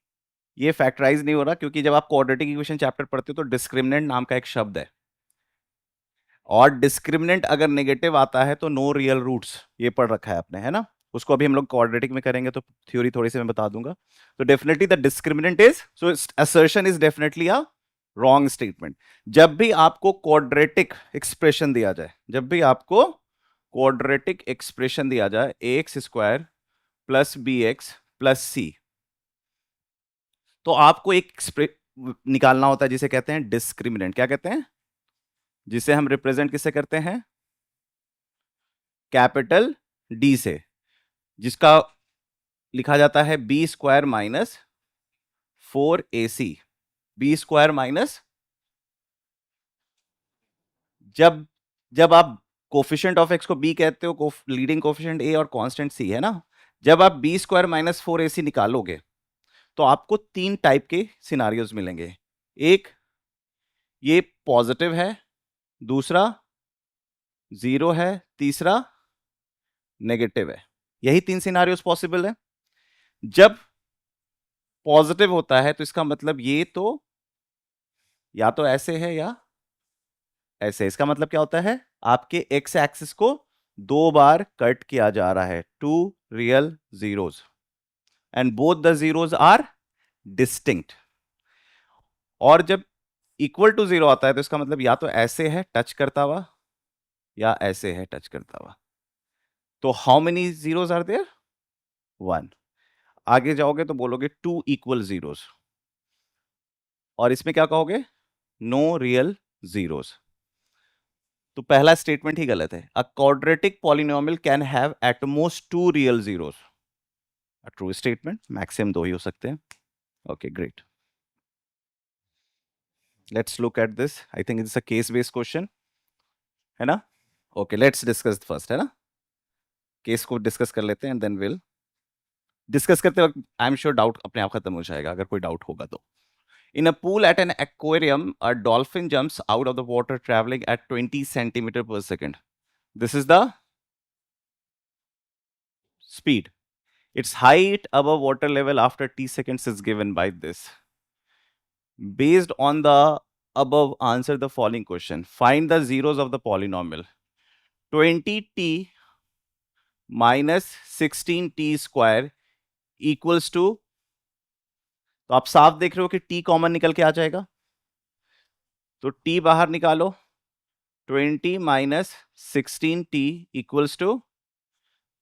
ये फैक्टराइज नहीं हो रहा, क्योंकि जब आप क्वाड्रेटिक इक्वेशन चैप्टर पढ़ते हो तो डिस्क्रिमिनेंट नाम का एक शब्द है, और डिस्क्रिमिनेंट अगर नेगेटिव आता है तो नो रियल रूट्स, ये पढ़ रखा है आपने, है ना। उसको अभी हम लोग क्वाड्रेटिक में करेंगे तो थ्योरी थोड़ी सी मैं बता दूंगा। तो definitely the discriminant is, so assertion is definitely a wrong statement. जब भी आपको क्वाड्रेटिक एक्सप्रेशन दिया जाए, जब भी आपको क्वाड्रेटिक एक्सप्रेशन दिया जाए, ax square plus bx plus c, तो आपको एक निकालना होता है जिसे कहते हैं डिस्क्रिमिनेंट। क्या कहते हैं, जिसे हम रिप्रेजेंट किससे करते हैं, कैपिटल डी से, जिसका लिखा जाता है b square minus 4ac। B square minus, जब जब आप कोफिशिएंट ऑफ एक्स को बी कहते हो, लीडिंग कोफिशिएंट ए और कांस्टेंट सी, है ना। जब आप बी स्क्वायर माइनस 4ac निकालोगे तो आपको 3 टाइप के सिनारियोज मिलेंगे। एक, ये पॉजिटिव है, दूसरा 0 है, तीसरा नेगेटिव है। यही 3 सिनारियोज पॉसिबल है। जब पॉजिटिव होता है तो इसका मतलब ये तो या तो ऐसे है या ऐसे। इसका मतलब क्या होता है, आपके एक्स एक्सिस को 2 बार कट किया जा रहा है, 2 real zeros, and both the zeros are distinct. और जब इक्वल टू 0 आता है तो इसका मतलब या तो ऐसे है टच करता हुआ, या ऐसे है टच करता हुआ। तो how many zeros are there? 1। आगे जाओगे तो बोलोगे 2 इक्वल जीरोस, और इसमें क्या कहोगे? No real zeros. तो पहला स्टेटमेंट ही गलत है। A quadratic polynomial can have at most 2 real zeros. A true statement, maximum 2 ही हो सकते हैं। Okay great, let's look at this. I think it's a case based question, है ना? ओके लेट्स डिस्कस फर्स्ट, है ना? केस को discuss कर लेते हैं एंड देन विल डिस्कस करते वक्त आई एम श्योर डाउट अपने आप खत्म हो जाएगा, अगर कोई डाउट होगा तो। In a pool at an aquarium, a dolphin jumps out of the water traveling at 20 centimeter per second. This is the speed. Its height above water level after t seconds is given by this. Based on the above, answer the following question. Find the zeros of the polynomial. 20t minus 16t square equals to, तो आप साफ देख रहे हो कि t common निकल के आ जाएगा, तो t बाहर निकालो। 20 माइनस 16t इक्वल्स टू,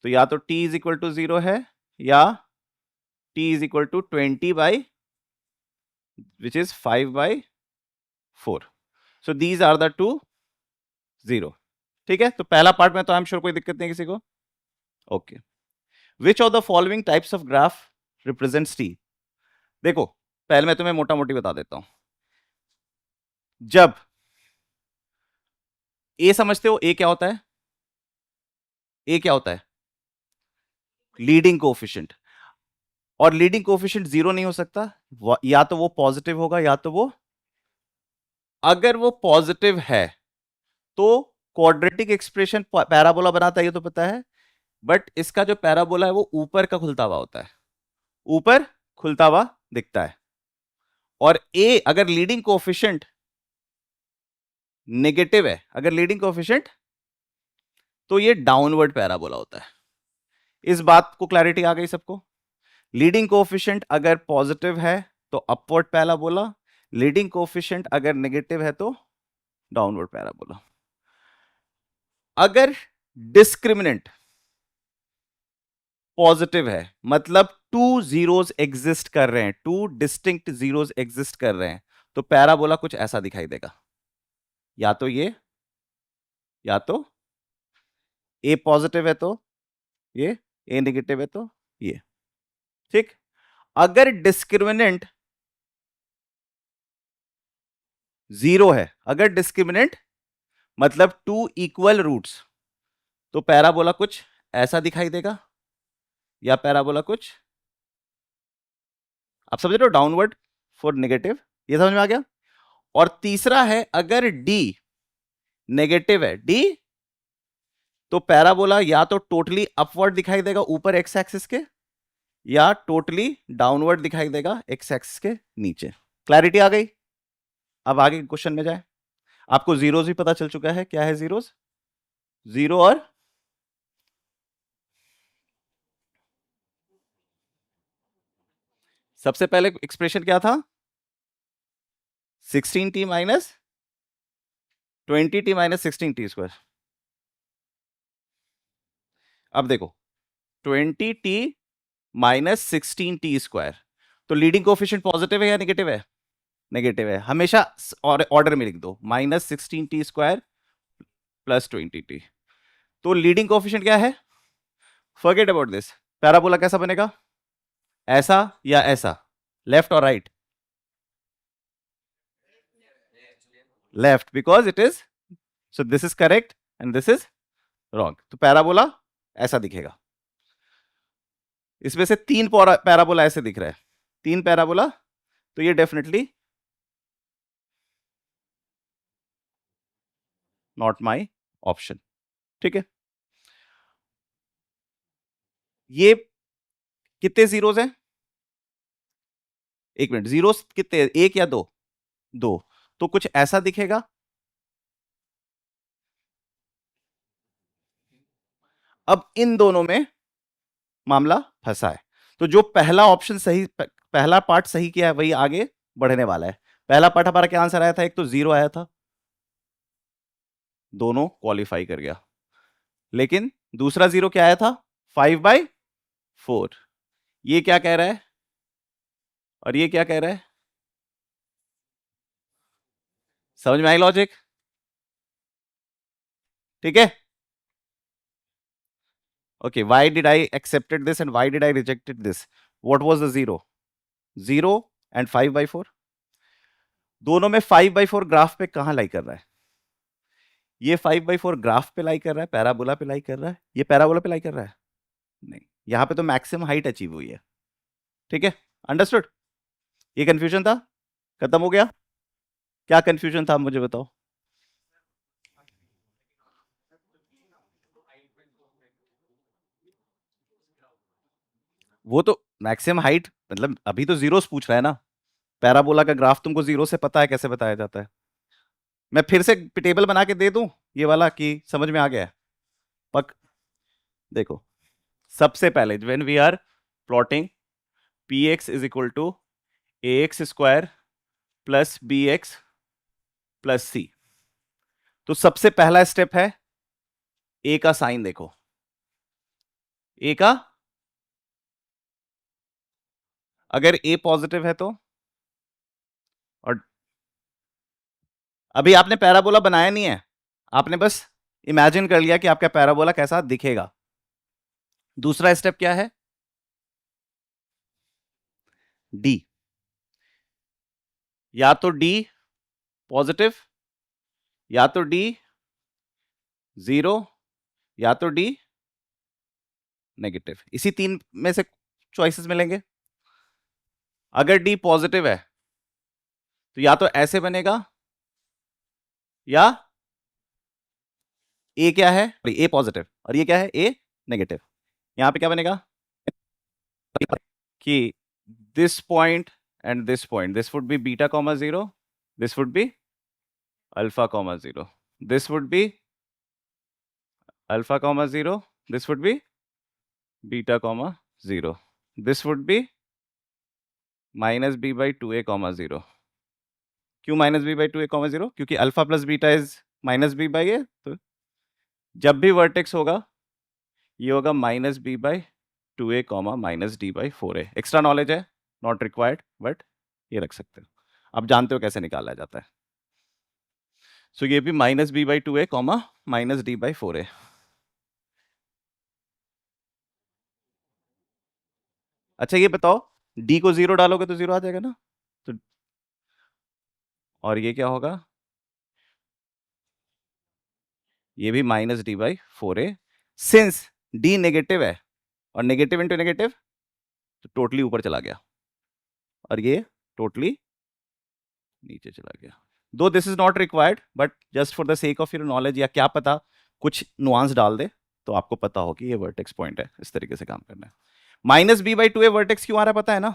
तो या तो t इज इक्वल टू 0 है या t is equal to 20 by which is 5/4। So these are the two 0। ठीक है, तो पहला पार्ट में तो आई एम श्योर कोई दिक्कत नहीं किसी को। Okay, which of the following types of graph represents t? देखो पहले मैं तुम्हें मोटा मोटी बता देता हूं। जब a समझते हो, a क्या होता है? a क्या होता है? Leading coefficient. और लीडिंग कोएफिशिएंट 0 नहीं हो सकता, या तो वो पॉजिटिव होगा या तो वो, अगर वो पॉजिटिव है तो क्वाड्रेटिक एक्सप्रेशन पैराबोला बनाता है, ये तो पता है। बट इसका जो पैराबोला है वो ऊपर का खुलता हुआ होता है, ऊपर खुलता हुआ दिखता है। और ए अगर लीडिंग कोएफिशिएंट नेगेटिव है, अगर लीडिंग कोएफिशिएंट, तो ये डाउनवर्ड पैराबोला होता है। इस बात को क्लैरिटी आ गई सबको? लीडिंग कोएफिशिएंट अगर पॉजिटिव है तो अपवर्ड पैराबोला, लीडिंग कोएफिशिएंट अगर नेगेटिव है तो डाउनवर्ड पैराबोला। अगर डिस्क्रिमिनेंट पॉजिटिव है, मतलब 2 जीरोस एग्जिस्ट कर रहे हैं, 2 डिस्टिंक्ट जीरोस एग्जिस्ट कर रहे हैं, तो पैराबोला कुछ ऐसा दिखाई देगा, या तो ये, या तो ए पॉजिटिव है तो ये, ए नेगेटिव है तो ये। ठीक, अगर डिस्क्रिमिनेंट 0 है, अगर डिस्क्रिमिनेंट मतलब 2 इक्वल रूट्स, तो पैराबोला कुछ ऐसा दिखाई देगा, या पैराबोला कुछ, आप समझ रहे हो, डाउनवर्ड फॉर नेगेटिव। ये समझ में आ गया? और तीसरा है, अगर डी नेगेटिव है, डी, तो पैराबोला या तो टोटली अपवर्ड दिखाई देगा ऊपर एक्स एक्सिस के, या टोटली डाउनवर्ड दिखाई देगा एक्स एक्सिस के नीचे। क्लैरिटी आ गई? अब आगे क्वेश्चन में जाए। आपको जीरोस भी पता चल चुका है, क्या है जीरोस? 0 और सबसे पहले एक्सप्रेशन क्या था? 16t minus 20t minus 16t square. अब देखो 20t माइनस 16t स्क्वायर, तो लीडिंग कोएफिशिएंट पॉजिटिव है या नेगेटिव है? नेगेटिव है। हमेशा ऑर्डर में लिख दो, minus 16t square plus 20t। तो लीडिंग कोएफिशिएंट क्या है? Forget about this. पैराबोला कैसा बनेगा? ऐसा या ऐसा? लेफ्ट और right? Left, because it is, so this is correct and this is wrong. तो पैराबोला ऐसा दिखेगा। इसमें से 3 पैराबोला ऐसे दिख रहा है, 3 पैराबोला, तो ये डेफिनेटली नॉट माई ऑप्शन। ठीक है, ये कितने जीरोस हैं? एक मिनट, जीरोस कितने, एक या दो? दो। तो कुछ ऐसा दिखेगा। अब इन दोनों में मामला फंसा है, तो जो पहला ऑप्शन सही, पहला पार्ट सही किया है वही आगे बढ़ने वाला है। पहला पार्ट हमारा क्या आंसर आया था? एक तो 0 आया था, दोनों क्वालिफाई कर गया। लेकिन दूसरा जीरो क्या आया था? 5/4। ये क्या कह रहा है और ये क्या कह रहा है? समझ में आई लॉजिक? ठीक है। Okay, why did I accepted this and why did I rejected this? What was the zero? 0 and 5/4। दोनों में 5/4 ग्राफ पे कहां लाई कर रहा है? ये 5/4 ग्राफ पे लाई कर रहा है, पैराबोला पे लाई कर रहा है, ये पैराबोला पे लाई कर रहा है? नहीं, यहां पे तो मैक्सिमम हाइट अचीव हुई है। ठीक है, अंडरस्टूड? ये कंफ्यूजन था, खत्म हो गया। क्या कंफ्यूजन था मुझे बताओ? वो तो मैक्सिमम हाइट मतलब अभी तो जीरोस पूछ रहा है ना। पैराबोला का ग्राफ तुमको जीरो से पता है कैसे बताया जाता है? मैं फिर से टेबल बना के दे दूं ये वाला कि समझ में आ गया है? पक देखो, सबसे पहले when we are plotting p x is equal to a x square plus b x plus c, तो सबसे पहला स्टेप है ए का साइन देखो। ए का, अगर ए पॉजिटिव है तो, और अभी आपने पैराबोला बनाया नहीं है, आपने बस इमेजिन कर लिया कि आपका पैराबोला कैसा दिखेगा। दूसरा स्टेप क्या है? डी, या तो डी पॉजिटिव, या तो डी जीरो, या तो डी नेगेटिव। इसी तीन में से चॉइसेस मिलेंगे। अगर डी पॉजिटिव है तो या तो ऐसे बनेगा, या ए क्या है? ए पॉजिटिव, और ये क्या है? A negative. यहां पे क्या बनेगा कि this point this would be beta comma zero, this would be alpha comma zero, this would be alpha comma zero, this would be beta comma zero, this would be minus B by two A comma zero. क्यों minus B by two A comma zero? क्योंकि alpha plus beta is minus B by a, तो जब भी vertex होगा ये होगा minus B by two A comma minus D by four A. Extra knowledge है, not required, but ये रख सकते हो, आप जानते हो कैसे निकाला जाता है। सो ये भी minus B by two A comma minus D by four a. अच्छा ये बताओ, डी को जीरो डालोगे तो जीरो आ जाएगा ना, तो और ये क्या होगा? ये भी minus D by four A. Since D negative है और नेगेटिव इंटू नेगेटिव तो टोटली ऊपर चला गया, और ये टोटली नीचे चला गया। दो this is not required, but just for the sake of your knowledge, या क्या पता कुछ नुआंस डाल दे तो आपको पता हो कि ये वर्टेक्स पॉइंट है, इस तरीके से काम करना है। Minus B by two A vertex क्यों आ रहा है पता है ना?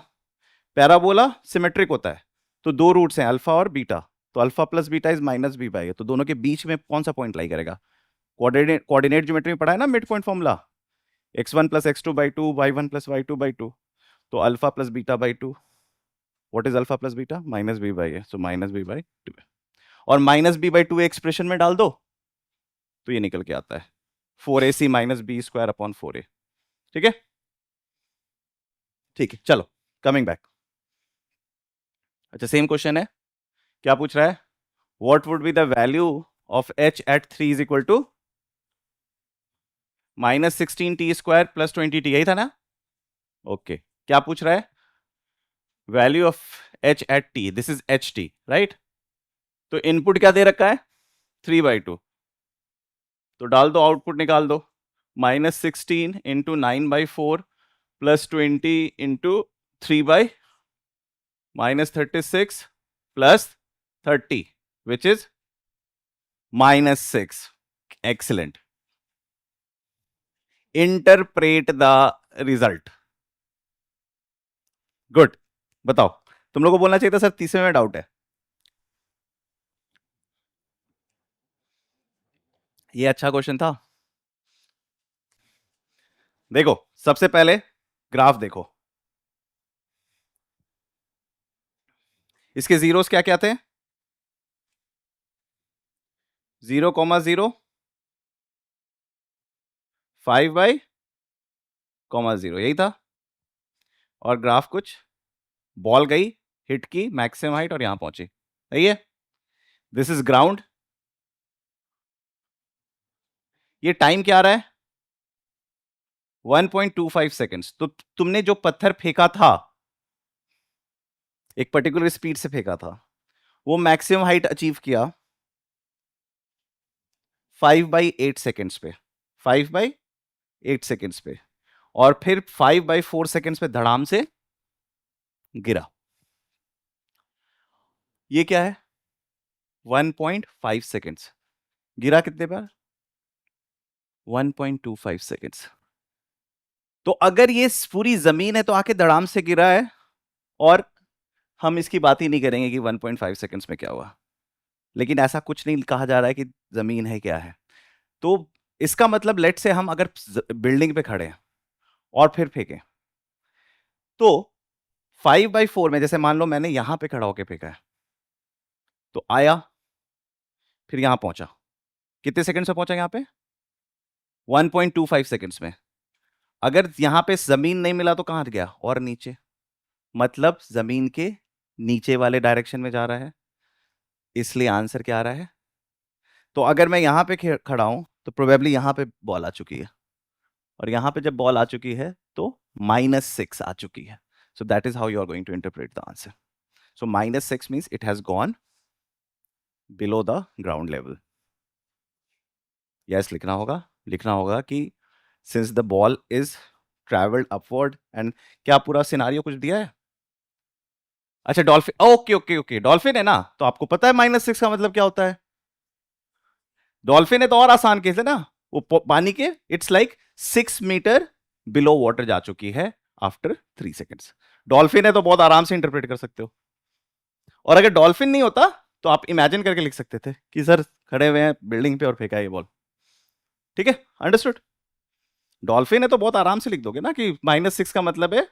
पैराबोला सिमेट्रिक होता है, तो दो रूट्स हैं अल्फा और बीटा, तो alpha plus beta is minus B by, तो दोनों के बीच में कौन सा पॉइंट लाई करेगा? कोऑर्डिनेट ज्योमेट्री में पढ़ा है ना mid point formula, x1 plus x two by two, y1 plus y2 by two, तो alpha plus beta by two, what is alpha plus beta? Minus B by a, so minus B by two, और minus B by two expression में डाल दो तो ये निकल के आता है 4ac minus B square upon 4a। ठीक है, ठीक है, चलो कमिंग बैक। अच्छा सेम क्वेश्चन है, क्या पूछ रहा है? What would be the value of h at 3 is equal to minus 16t square plus 20t, यही था ना? ओके, क्या पूछ रहा है? Value of h at t, this is H T, right? तो इनपुट क्या दे रखा है? 3/2, तो डाल दो, आउटपुट निकाल दो, -16 into 9/4 plus 20 into 3/, -36 plus 30 which is -6। Excellent, interpret the result. Good, बताओ, तुम लोग को बोलना चाहिए था सर तीसरे में डाउट है। ये अच्छा क्वेश्चन था। देखो सबसे पहले ग्राफ देखो, इसके जीरोस क्या क्या थे? 0,0 5/0 यही था। और ग्राफ कुछ, बॉल गई, हिट की मैक्सिमम हाइट और यहां पहुंची, सही है। This is ground. ये टाइम क्या आ रहा है? 1.25 सेकेंड्स। तो तुमने जो पत्थर फेंका था, एक पर्टिकुलर स्पीड से फेंका था, वो मैक्सिमम हाइट अचीव किया 5/8 सेकेंड्स पे, 5/8 सेकेंड्स पे, और फिर 5/4 सेकेंड्स पे धड़ाम से गिरा। ये क्या है? 1.5 सेकेंड्स। गिरा कितने बार? 1.25 सेकेंड्स। तो अगर ये पूरी जमीन है तो आके धड़ाम से गिरा है, और हम इसकी बात ही नहीं करेंगे कि 1.5 सेकेंड्स में क्या हुआ। लेकिन ऐसा कुछ नहीं कहा जा रहा है कि जमीन है क्या है। तो इसका मतलब लेट से हम अगर बिल्डिंग पे खड़े हैं और फिर फेंकें, तो 5/4 में, जैसे मान लो मैंने यहां पे खड़ा होकर फेंका है, तो आया, फिर यहां पहुंचा, कितने सेकंड से पहुंचा यहां पे? 1.25 सेकंड्स में। अगर यहां पे जमीन नहीं मिला तो कहां गया? और नीचे, मतलब जमीन के नीचे वाले डायरेक्शन में जा रहा है, इसलिए आंसर क्या आ रहा है? तो अगर मैं यहां पे खड़ा हूं तो प्रोबेबली यहां पे बॉल आ चुकी है, और यहां पे जब बॉल आ चुकी है तो -6 आ चुकी है। So that is how you are going to interpret the answer. So -6 means it has gone below the ground level. Yes, लिखना होगा कि since the ball is travelled upward, and क्या पूरा सिनारियो कुछ दिया है? अच्छा, dolphin, okay okay okay, dolphin है ना, तो आपको पता है -6 का मतलब क्या होता है? डॉल्फिन है तो और आसान केस है ना, वो पानी के it's like 6 metre below water जा चुकी है आफ्टर 3 सेकेंड्स। डॉल्फिन है तो बहुत आराम से इंटरप्रेट कर सकते हो। और अगर डॉल्फिन नहीं होता तो आप इमेजिन करके लिख सकते थे कि सर खड़े हुए हैं बिल्डिंग पे और फेंका है ये बॉल। ठीक है, अंडरस्टूड। डॉल्फिन है तो बहुत आराम से लिख दोगे ना कि -6 का मतलब है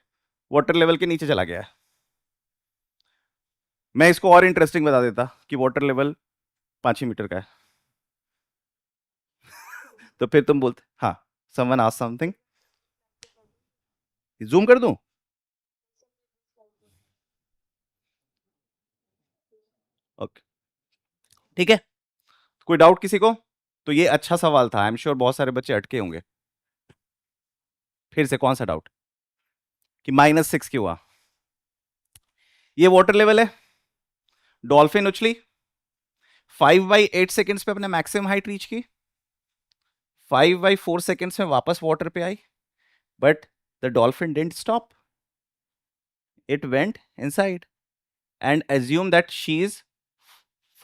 वाटर लेवल के नीचे चला गया है। मैं इसको और इंटरेस्टिंग बता देता कि वाटर लेवल 5 ही मीटर का है। तो फिर तुम बोलते हाँ, समवन आस्क्ड समथिंग। जूम कर दूं? ओके, ठीक है। कोई डाउट किसी को? तो ये अच्छा सवाल था, आई एम श्योर बहुत सारे बच्चे अटके होंगे। फिर से कौन सा डाउट कि -6 क्यों हुआ? ये वाटर लेवल है, डॉल्फिन उछली, 5/8 सेकेंड्स पे अपने मैक्सिमम हाइट रीच की, 5/4 सेकेंड्स में वापस वाटर पे आई, but the dolphin didn't stop, it went inside and assume that she is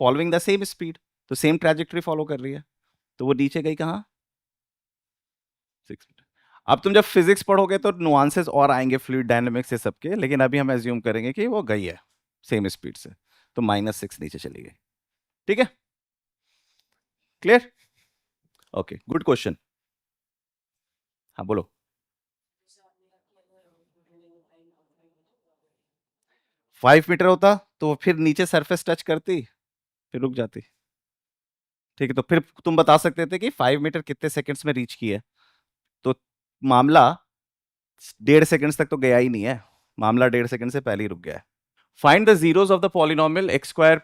following the same speed, तो सेम ट्रैजेक्टरी फॉलो कर रही है, तो वो नीचे गई कहां? 6 मीटर। अब तुम जब फिजिक्स पढ़ोगे तो नुआंसेस और आएंगे फ्लूइड डायनेमिक्स से सबके, लेकिन अभी हम एज्यूम करेंगे कि वो गई है सेम स्पीड से, तो -6 नीचे चली गई। ठीक है, क्लियर? Okay, good question. हाँ बोलो। 5 मीटर होता तो फिर नीचे सरफेस टच करती, फिर रुक जाती। ठीक है, तो फिर तुम बता सकते थे कि 5 मीटर कितने सेकंड्स में रीच की है, तो मामला 1.5 सेकंड्स तक तो गया ही नहीं है, मामला 1.5 सेकंड से पहले ही रुक गया है। Find the zeros of the polynomial x²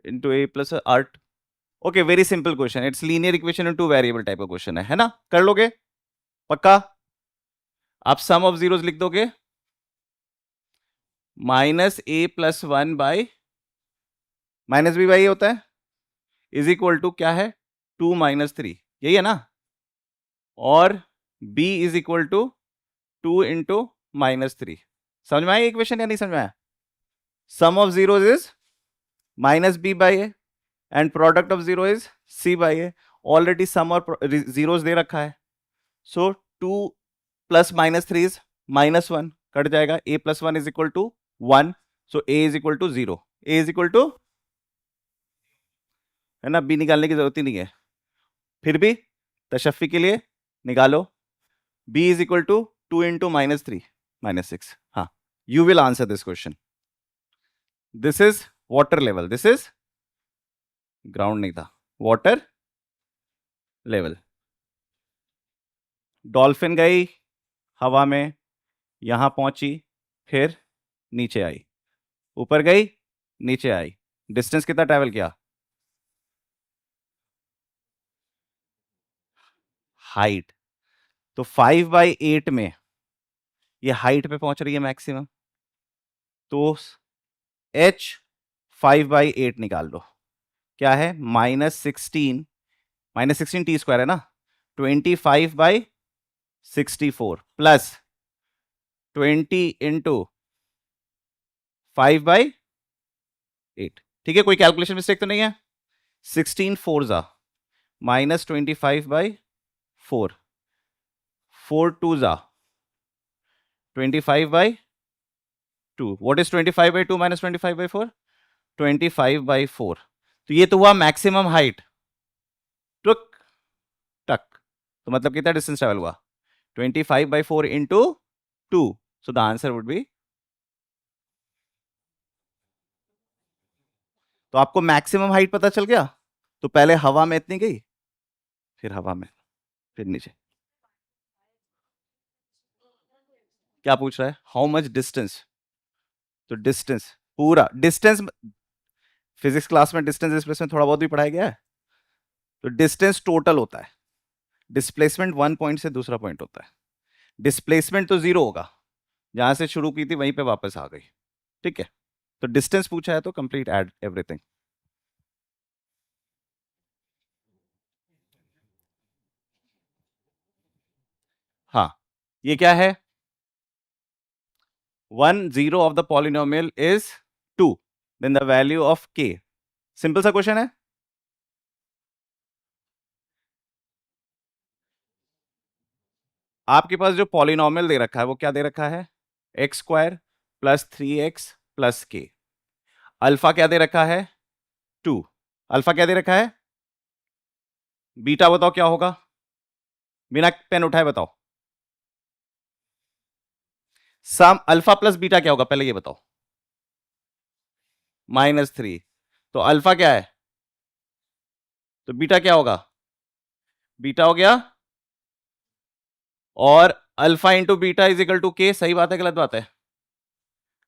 into a plus art. Okay, very simple question, it's linear equation in two variable type का क्वेश्चन है ना? कर लोगे पक्का? आप सम ऑफ जीरोस लिख दोगे, -a+1 -b/a होता है, इज इक्वल टू क्या है? 2 - 3, यही है ना? और b इज इक्वल टू 2 × -3। समझ में आया इक्वेशन या नहीं समझ में आया? Sum of zeros is -b/a and product of zero is c/a। Already sum और जीरोस दे रखा है, सो 2 + -3 इज -1, कट जाएगा, a + 1 is equal to 1, so a is equal to 0, a is equal to, है ना, b निकालने की जरूरत ही नहीं है, फिर भी तशफ़ी के लिए निकालो, b इज इक्वल टू 2 × -3 -6। हाँ, you will answer this question. This is water level, this is ground नहीं था, वाटर लेवल। डॉल्फिन गई हवा में, यहां पहुंची, फिर नीचे आई, ऊपर गई, नीचे आई, डिस्टेंस कितना ट्रेवल किया? हाइट। तो 5/8 में ये हाइट पे पहुंच रही है मैक्सिमम, तो h 5/8 निकाल लो, क्या है? -16, -16 t² है ना, 25/64 प्लस 20 × 5/8। ठीक है, कोई कैलकुलेशन मिस्टेक तो नहीं है? 16 4 -25/4, 4 2 25/2। What is 25/2 -25/4? 25/4। तो ये तो हुआ मैक्सिमम हाइट, टुक टक। तो मतलब कितना डिस्टेंस ट्रेवल हुआ? 25/4 into 2। So the answer would B, तो आपको मैक्सिमम हाइट पता चल गया। तो पहले हवा में इतनी गई, फिर हवा में, फिर नीचे। क्या पूछ रहा है? How much distance? तो डिस्टेंस, पूरा डिस्टेंस, फिजिक्स क्लास में डिस्टेंस डिस्प्लेसमेंट थोड़ा बहुत भी पढ़ाया गया है। तो डिस्टेंस टोटल होता है, डिस्प्लेसमेंट वन पॉइंट से दूसरा पॉइंट होता है। डिस्प्लेसमेंट तो जीरो होगा, जहां से शुरू की थी वहीं पे वापस आ गई। ठीक है, तो डिस्टेंस पूछा है तो कंप्लीट एड एवरीथिंग। हाँ, ये क्या है? 1 0 of the polynomial is 2, then the value of k। Simple सा क्वेश्चन है। आपके पास जो पॉलिनॉमियल दे रखा है वो क्या दे रखा है? x² + 3x + k। अल्फा क्या दे रखा है? 2। अल्फा क्या दे रखा है? बीटा बताओ क्या होगा, बिना पेन उठाए बताओ। सम अल्फा प्लस बीटा क्या होगा, पहले ये बताओ। -3। तो अल्फा क्या है? तो बीटा क्या होगा? बीटा हो गया, और alpha into beta is equal to K. सही बात है गलत बात है?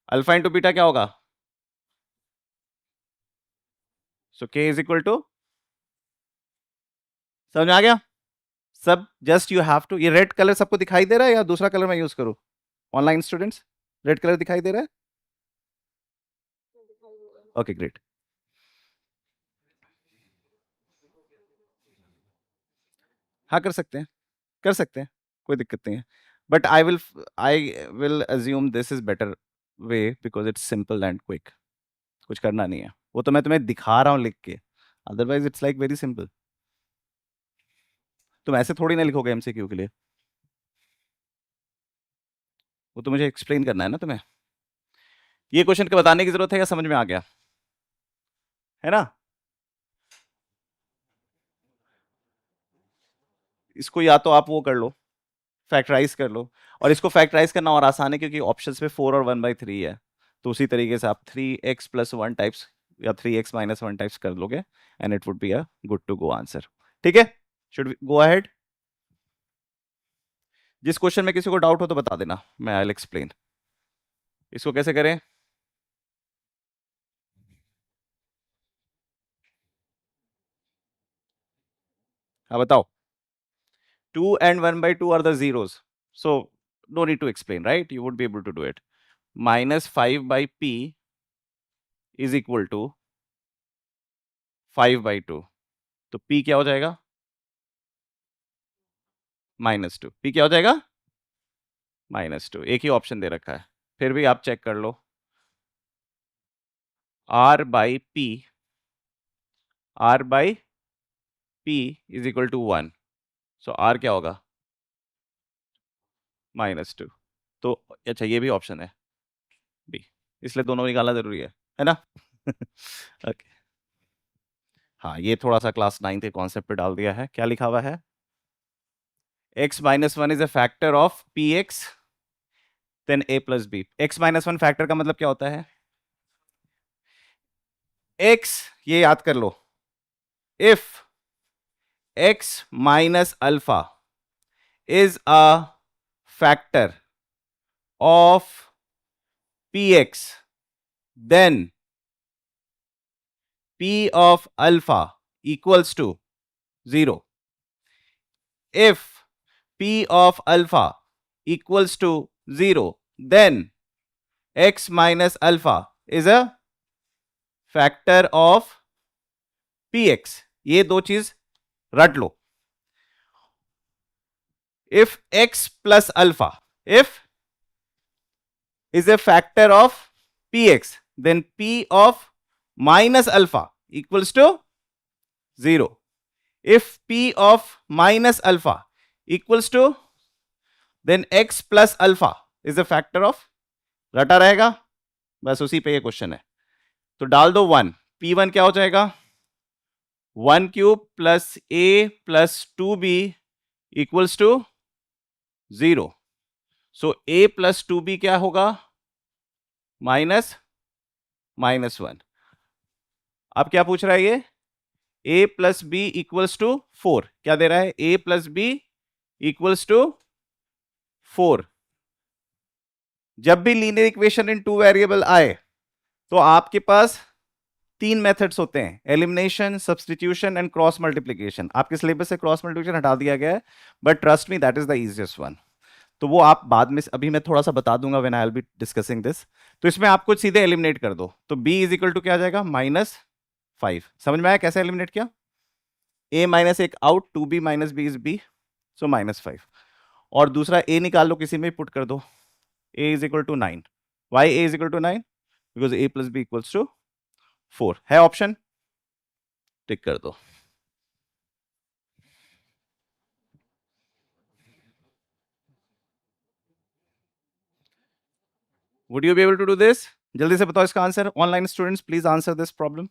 अल्फा इंटू बीटा क्या होगा? सो के इज इक्वल टू, समझ में आ गया सब? जस्ट यू हैव टू, ये रेड कलर सबको दिखाई दे रहा है या दूसरा कलर मैं यूज करूं? ऑनलाइन स्टूडेंट्स, रेड कलर दिखाई दे रहा है? Okay great. हाँ कर सकते हैं, कर सकते हैं, कोई दिक्कत नहीं है। But I will assume this is better way because it's simple and quick. कुछ करना नहीं है, वो तो मैं तुम्हें दिखा रहा हूँ लिख के, otherwise it's like very simple. तुम ऐसे थोड़ी ना लिखोगे एमसीक्यू के लिए, वो तो मुझे एक्सप्लेन करना है ना तुम्हें। ये क्वेश्चन के बताने की जरूरत है या समझ में आ गया? है ना? इसको या तो आप वो कर लो, फैक्टराइज कर लो। और इसको फैक्टराइज करना और आसान है क्योंकि ऑप्शंस में 4 और 1/3 है। तो उसी तरीके से आप 3x + 1 टाइप्स या 3x - 1 टाइप्स कर लोगे, and it would be a good to go answer. ठीक है, शुड गो अहेड? जिस क्वेश्चन में किसी को डाउट हो तो बता देना, मैं आई विल एक्सप्लेन। इसको कैसे करें? हाँ बताओ। 2 and 1/2 are the zeros, so no need to explain, right? You would be able to do it. -5/p is equal to 5/2। तो p क्या हो जाएगा? -2। p क्या हो जाएगा? -2। एक ही ऑप्शन दे रखा है, फिर भी आप चेक कर लो। r/p, r/p is equal to 1, so r क्या होगा? -2। तो अच्छा, ये भी ऑप्शन है बी, इसलिए दोनों निकालना जरूरी है ना? ओके। हाँ, ये थोड़ा सा क्लास 9 के कॉन्सेप्ट पे डाल दिया है। क्या लिखा हुआ है? x - 1 is a factor of px, then a plus b। x - 1 factor का मतलब क्या होता है? x, ये याद कर लो, if x minus alpha is a factor of px, then p of alpha equals to 0. If p of alpha equals to 0, then x minus alpha is a factor of px. ये दो चीज रट लो. If x plus alpha, if is a factor of px, then p of minus alpha equals to 0. If p of minus alpha equals to, then x plus alpha is a factor of, रटा रहेगा. बस उसी पे ये question है. तो डाल दो 1. p1 क्या हो जाएगा? 1 cube plus a plus 2b equals to 0. So a plus 2b क्या होगा? माइनस 1. अब क्या पूछ रहा है ये? a plus B equals to 4. क्या दे रहा है? a plus B equals to 4. जब भी linear equation in two variable आए तो आपके पास 3 मेथड्स होते हैं: elimination, substitution and cross multiplication. आपके सिलेबस से क्रॉस मल्टीप्लिकेशन हटा दिया गया है, but trust me that is the easiest one. तो वो आप बाद में, अभी मैं थोड़ा सा बता दूंगा when I will be discussing this. तो इसमें आपको सीधे एलिमिनेट कर दो. तो b इज इक्वल टू क्या आ जाएगा? -5. समझ में आया कैसे एलिमिनेट किया? a माइनस एक out, 2b minus B is b, so -5. और दूसरा a निकाल लो, किसी में पुट कर दो. a is equal to 9. Why a is equal to 9? Because a plus B equals to 4 है. ऑप्शन टिक कर दो. Would you be able to do this? जल्दी से बताओ इसका answer. Online students please answer this problem.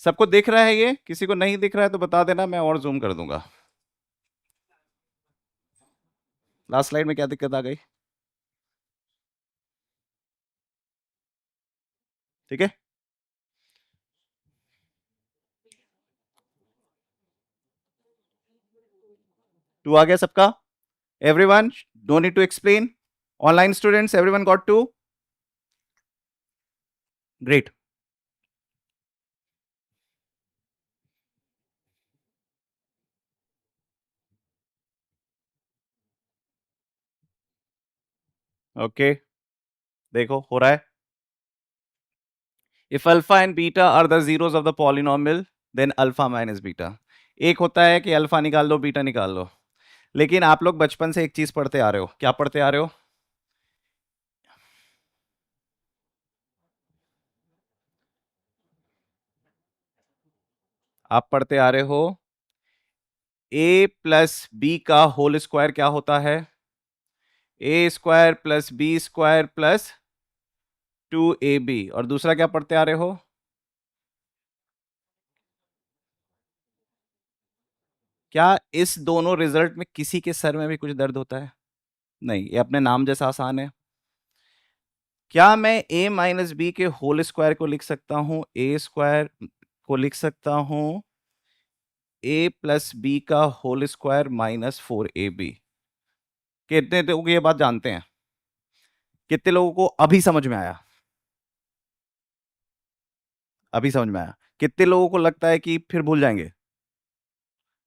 सबको दिख रहा है ये? किसी को नहीं दिख रहा है तो बता देना, मैं और जूम कर दूंगा. लास्ट स्लाइड में क्या दिक्कत आ गई? ठीक है. टू आ गया सबका? Everyone, no need to explain. Online students, everyone got two? Great. Okay, देखो हो रहा है. If alpha and beta are the zeros of the polynomial, then alpha minus beta. एक होता है कि अल्फा निकाल लो, बीटा निकाल लो. लेकिन आप लोग बचपन से एक चीज पढ़ते आ रहे हो. क्या पढ़ते आ रहे हो? आप पढ़ते आ रहे हो a प्लस बी का होल स्क्वायर क्या होता है? a square plus B square plus 2ab. और दूसरा क्या पढ़ते आ रहे हो? क्या इस दोनों रिजल्ट में किसी के सर में भी कुछ दर्द होता है? नहीं, ये अपने नाम जैसा आसान है. क्या मैं a माइनस बी के होल स्क्वायर को लिख सकता हूं? a स्क्वायर को लिख सकता हूं a प्लस बी का होल स्क्वायर माइनस 4ab. कितने लोग ये बात जानते हैं? कितने लोगों को अभी समझ में आया? अभी समझ में आया. कितने लोगों को लगता है कि फिर भूल जाएंगे?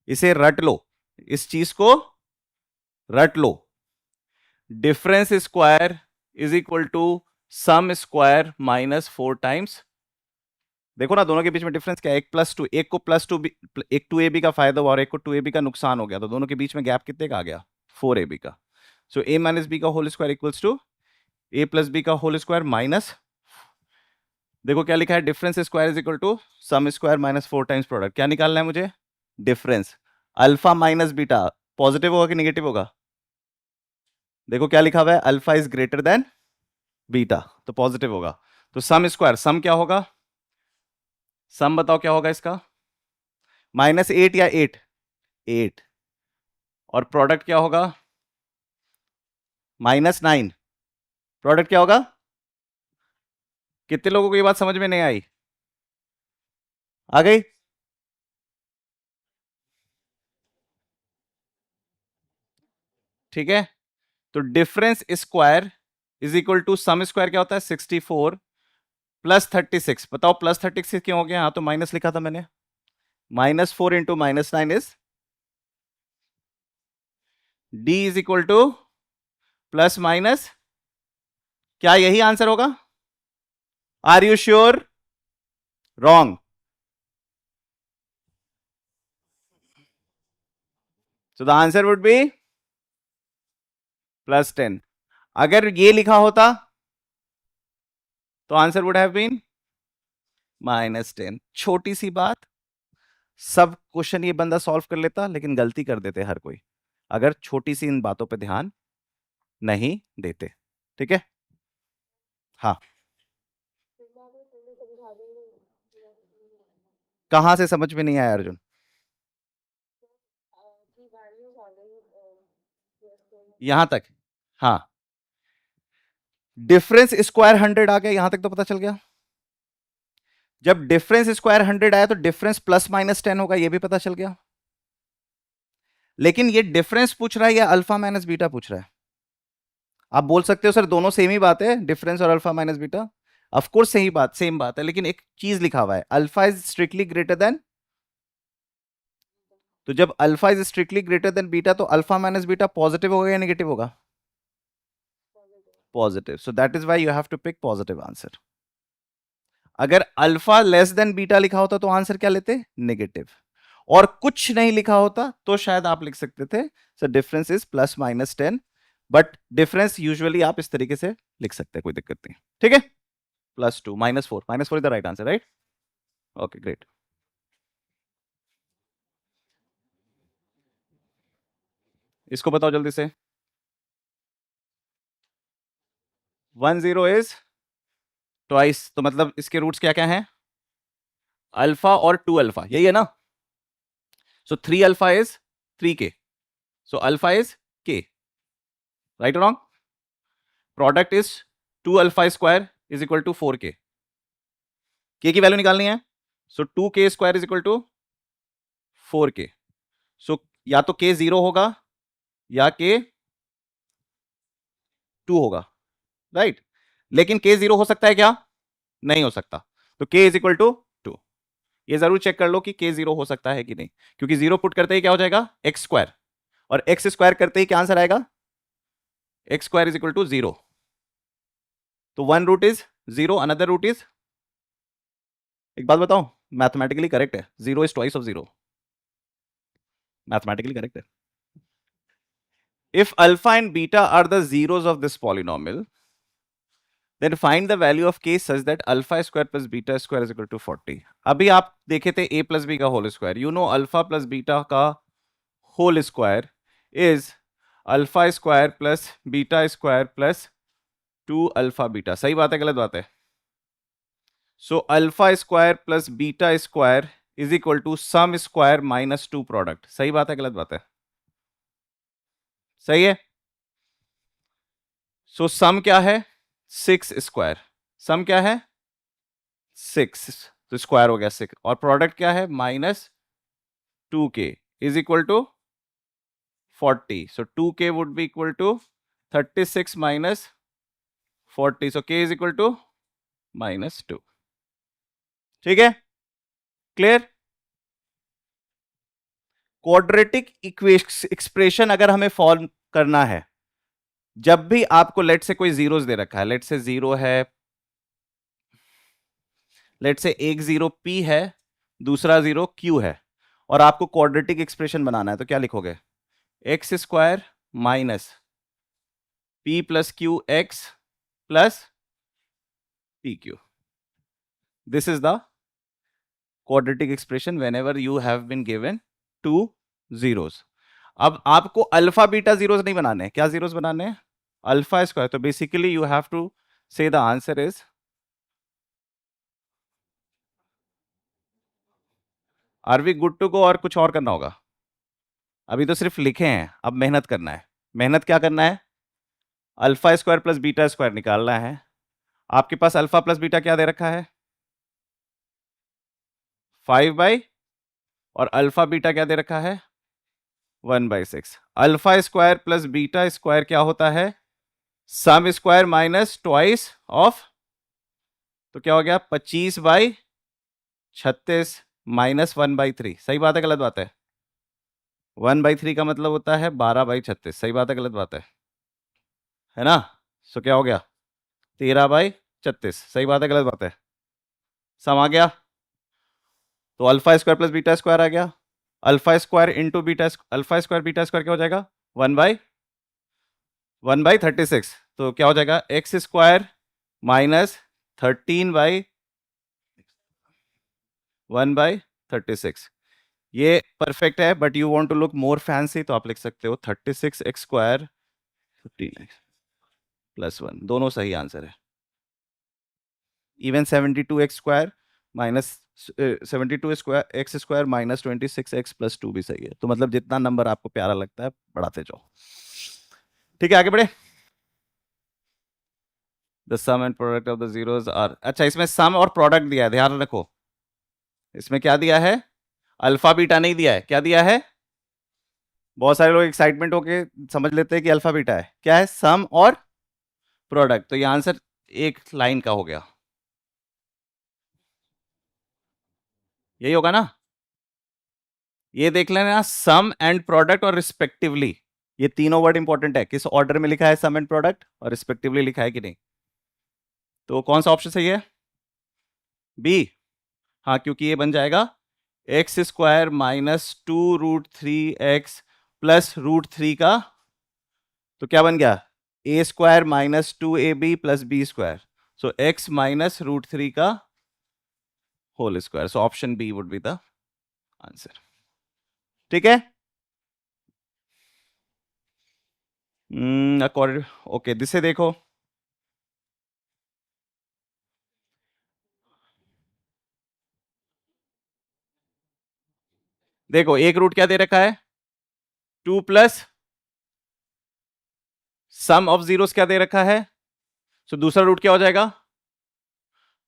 इसे रट लो, इस चीज को रट लो. Difference square is equal to sum square minus 4 times. देखो ना, दोनों के बीच में डिफरेंस क्या है? एक प्लस टू, एक को प्लस टू, एक 2ab का फायदा हुआ और एक को 2ab का नुकसान हो गया. तो दोनों के बीच में गैप कितने का आ गया? 4ab का. सो a माइनस बी का whole square equals to a plus B का होल स्क्वायर माइनस, देखो क्या लिखा है? Difference square is equal to sum square minus 4 times product. क्या निकालना है मुझे? Difference. Alpha minus beta positive होगा कि नेगेटिव होगा? देखो क्या लिखा हुआ है? Alpha is greater than beta, तो पॉजिटिव होगा. तो सम स्क्वायर, सम क्या होगा? सम बताओ क्या होगा इसका? -8 या 8? 8. और प्रोडक्ट क्या होगा? -9. प्रोडक्ट क्या होगा? कितने लोगों को ये बात समझ में नहीं आई? आ गई? ठीक है, तो difference square is equal to sum square क्या होता है 64 प्लस 36। बताओ प्लस 36 क्यों हो गया? हाँ तो माइनस लिखा था मैंने, -4 into -9 is D is equal to plus minus, क्या यही आंसर होगा? Are you sure? Wrong. So the answer would be +10। अगर ये लिखा होता तो आंसर वुड हैव बीन -10। छोटी सी बात, सब क्वेश्चन ये बंदा सॉल्व कर लेता, लेकिन गलती कर देते हर कोई अगर छोटी सी इन बातों पे ध्यान नहीं देते। ठीक है, हाँ। कहां से समझ में नहीं आया अर्जुन? यहां तक, हाँ। डिफरेंस स्क्वायर 100 आ गया, यहां तक तो पता चल गया। जब डिफरेंस स्क्वायर 100 आया तो डिफरेंस +-10 होगा, यह भी पता चल गया। लेकिन ये डिफरेंस पूछ रहा है या अल्फा माइनस बीटा पूछ रहा है? आप बोल सकते हो सर दोनों सेम ही बात है, डिफरेंस और alpha minus beta. Of course सही बात, सेम बात है, लेकिन एक चीज लिखा हुआ है, alpha is strictly greater than. तो जब alpha is strictly greater than beta तो अल्फा माइनस बीटा पॉजिटिव होगा या नेगेटिव होगा? Positive. So that is why you have to pick positive answer. अगर अल्फा लेस देन बीटा लिखा होता तो आंसर क्या लेते? नेगेटिव। और कुछ नहीं लिखा होता तो शायद आप लिख सकते थे sir difference is +-10, but difference usually आप इस तरीके से लिख सकते हैं, कोई दिक्कत नहीं। ठीक है, +2 -4 is the right answer, right? Okay great. इसको बताओ जल्दी से। 10 इज ट्वाइस, तो मतलब इसके रूट्स क्या क्या हैं? अल्फा और 2 अल्फा, यही है ना? So 3 alpha is 3k, so alpha is k, right और wrong? Product is 2 alpha square is equal to 4k, k की वैल्यू निकालनी है, so 2k square is equal to 4k। So या तो k 0 होगा या k 2 होगा, राइट? लेकिन k 0 हो सकता है क्या? नहीं हो सकता, तो k इज इक्वल टू 2। ये जरूर चेक कर लो कि k 0 हो सकता है कि नहीं, क्योंकि 0 पुट करते ही क्या हो जाएगा? x स्क्वायर, और x स्क्वायर करते ही क्या आंसर आएगा? x square is equal to 0। तो one root is 0, another root is, एक बात बताओ, मैथमेटिकली करेक्ट है, 0 is twice of 0, mathematically correct है। If alpha and beta are the zeros of this polynomial, then find the value of k such that alpha square plus beta square is equal to 40। अभी आप देखे थे a plus b का whole square, you know alpha plus beta का whole square is alpha square plus beta square plus 2 alpha beta. सही बात है गलत बात है? So alpha square plus beta square is equal to sum square -2 product. सही बात है गलत बात है? सही है। सो सम क्या है? 6 स्क्वायर। सम क्या है? 6, तो स्क्वायर हो गया 6, और प्रोडक्ट क्या है? -2k is equal to 40। So 2k would be equal to 36 minus 40, so k is equal to -2। ठीक है, क्लियर? क्वाड्रेटिक एक्सप्रेशन अगर हमें फॉर्म करना है, जब भी आपको लेट से कोई जीरोस दे रखा है, लेट से 0 है, लेट से एक 0 p है, दूसरा 0 q है, और आपको क्वाड्रेटिक एक्सप्रेशन बनाना है, तो क्या लिखोगे? X square minus p plus Q X plus P Q. This is the quadratic expression whenever you have been given two zeros. अब आपको अल्फा बीटा जीरोस नहीं बनाने, क्या जीरोस बनाने हैं? Alpha square. तो basically you have to say the answer is, are we good to go, और कुछ और करना होगा? अभी तो सिर्फ लिखे हैं, अब मेहनत करना है। मेहनत क्या करना है? Alpha square plus beta square निकालना है। आपके पास अल्फा प्लस बीटा क्या दे रखा है? 5/, और अल्फा बीटा क्या दे रखा है 1/6। Alpha square plus beta square क्या होता है सम स्क्वायर माइनस ट्वाइस ऑफ, तो क्या हो गया 25/36 माइनस 1/3। सही बात है गलत बात है? 1/3 का मतलब होता है 12/36। सही बात है गलत बात है ना? सो क्या हो गया 13/36। सही बात है गलत बात है? सम आ गया, तो alpha square plus beta square आ गया। Alpha square into beta, alpha square beta square क्या हो जाएगा 1/36। तो क्या हो जाएगा एक्स स्क्वायर माइनस 13/1/36। ये परफेक्ट है, but you want to look more fancy, तो आप लिख सकते हो 36x² 15x +1। दोनों सही आंसर है। Even 72x² minus 72 x² minus 26x+2 भी सही है। तो मतलब जितना नंबर आपको प्यारा लगता है बढ़ाते जाओ। ठीक है, आगे बढ़े। The sum and product of the zeros are, अच्छा इसमें सम और प्रोडक्ट दिया है, ध्यान रखो। इसमें क्या दिया है अल्फा बीटा नहीं दिया है, क्या दिया है? बहुत सारे लोग एक्साइटमेंट होके समझ लेते हैं कि अल्फा बीटा है, क्या है सम और प्रोडक्ट। तो ये आंसर एक लाइन का हो गया, यही होगा ना? ये देख लेना सम एंड प्रोडक्ट और रिस्पेक्टिवली, ये तीनों वर्ड इंपॉर्टेंट है। किस ऑर्डर में लिखा है सम एंड प्रोडक्ट और रिस्पेक्टिवली लिखा है कि नहीं? तो कौन सा ऑप्शन सही है? बी। हाँ, क्योंकि ये बन जाएगा x² माइनस 2√3x प्लस √3 का, तो क्या बन गया a² minus 2ab plus b²। सो x माइनस √3 का whole square. So option B would be the answer. ठीक है, अकॉर्डिंग ओके दिसे देखो, देखो एक रूट क्या दे रखा है 2 प्लस सम ऑफ जीरोस क्या दे रखा है, सो दूसरा रूट क्या हो जाएगा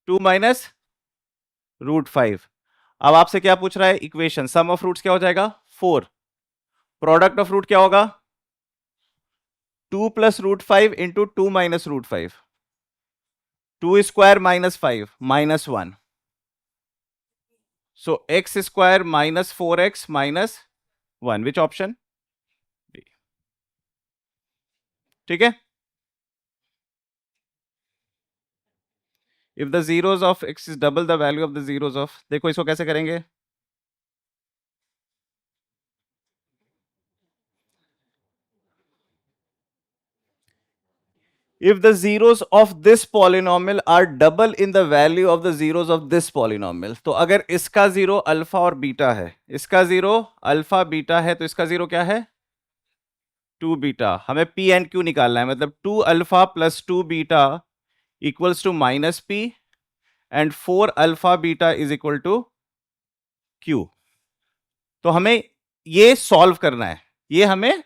2 माइनस √5। अब आपसे क्या पूछ रहा है इक्वेशन, सम ऑफ रूट्स क्या हो जाएगा 4, प्रोडक्ट ऑफ रूट क्या होगा 2 plus √5 into 2 minus √5, 2² minus 5 minus 1। So x² minus 4x minus 1, which option? ठीक है, if the zeros of x is double the value of the zeros of, देखो इसको कैसे करेंगे, if the zeros of this polynomial are double in the value of the zeros of this polynomial, तो अगर इसका zero alpha और beta है, इसका जीरो अल्फा बीटा है, तो इसका जीरो क्या है 2 बीटा। हमें p एंड q निकालना है, मतलब 2 alpha plus 2 beta equals to minus p and 4 alpha beta is equal to q। तो हमें ये सॉल्व करना है, ये हमें,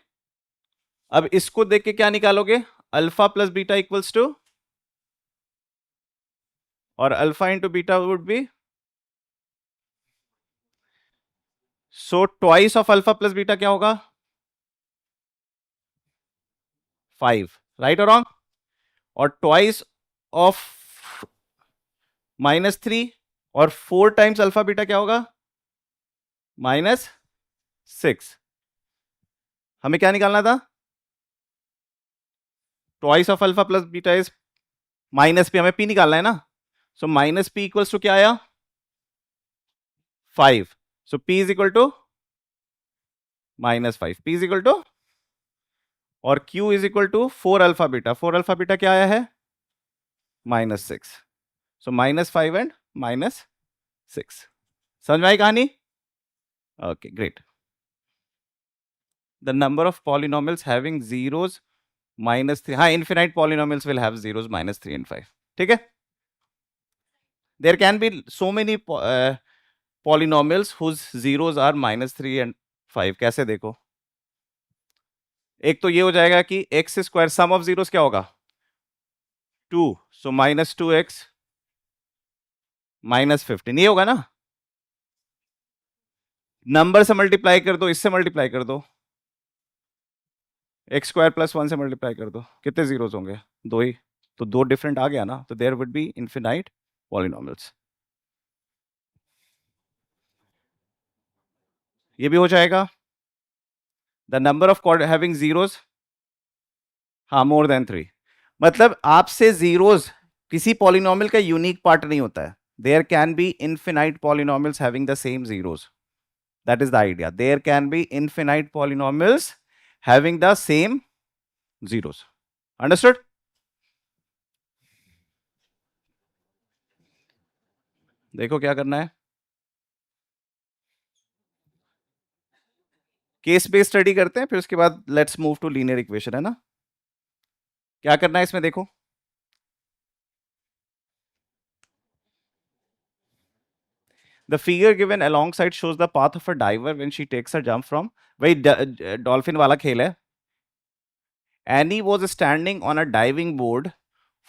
अब इसको देख के क्या निकालोगे alpha plus beta equals to, और alpha into beta would be, so twice of alpha plus beta क्या होगा 5, राइट और रॉन्ग? और ट्वाइस ऑफ -3 और 4 टाइम्स अल्फा बीटा क्या होगा -6। हमें क्या निकालना था twice of alpha plus beta is minus p, हमें पी निकालना है ना। So minus p equals to क्या आया 5। So p is equal to -5, p is equal to, और q is equal to 4 alpha beta, 4 alpha beta क्या आया है -6। So -5 and -6। समझ में आई कहानी? Okay great. The number of polynomials having zeros -3, हाँ infinite polynomials will have zeros -3 and 5। ठीक है, there can be so many polynomials whose zeros are -3 and 5। कैसे देखो, एक तो ये हो जाएगा कि x² सम ऑफ जीरोस क्या होगा 2, सो -2x -15, ये होगा ना। नंबर से मल्टीप्लाई कर दो, इससे मल्टीप्लाई कर दो, एक्स स्क्वायर प्लस 1 से मल्टीप्लाई कर दो, कितने जीरोस होंगे? दो ही, तो दो डिफरेंट आ गया ना, तो there would be infinite polynomials. ये भी हो जाएगा। The number of having zeros, हाँ मोर देन 3, मतलब आपसे जीरोस किसी पॉलिनॉमियल का यूनिक पार्ट नहीं होता है। There can be infinite polynomials having the same zeros, that is the idea. There can be infinite polynomials having the same zeros, understood? देखो क्या करना है, केस बेस्ड स्टडी करते हैं, फिर उसके बाद let's move to linear equation, है ना? क्या करना है इसमें, देखो the figure given alongside shows the path of a diver when she takes a jump from, वही डॉल्फिन वाला खेल है। Annie was standing on a diving board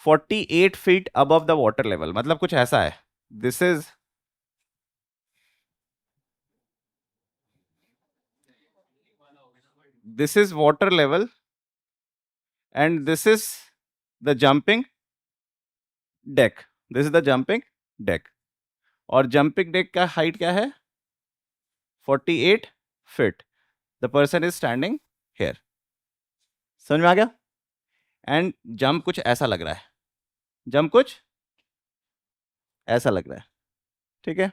48 feet above the water level, मतलब कुछ ऐसा है। This is water level and this is the jumping deck, this is the jumping deck, और jumping deck का height क्या है? 48 feet, the person is standing here, समझ में आ गया? एंड जंप कुछ ऐसा लग रहा है, जंप कुछ ऐसा लग रहा है, ठीक है?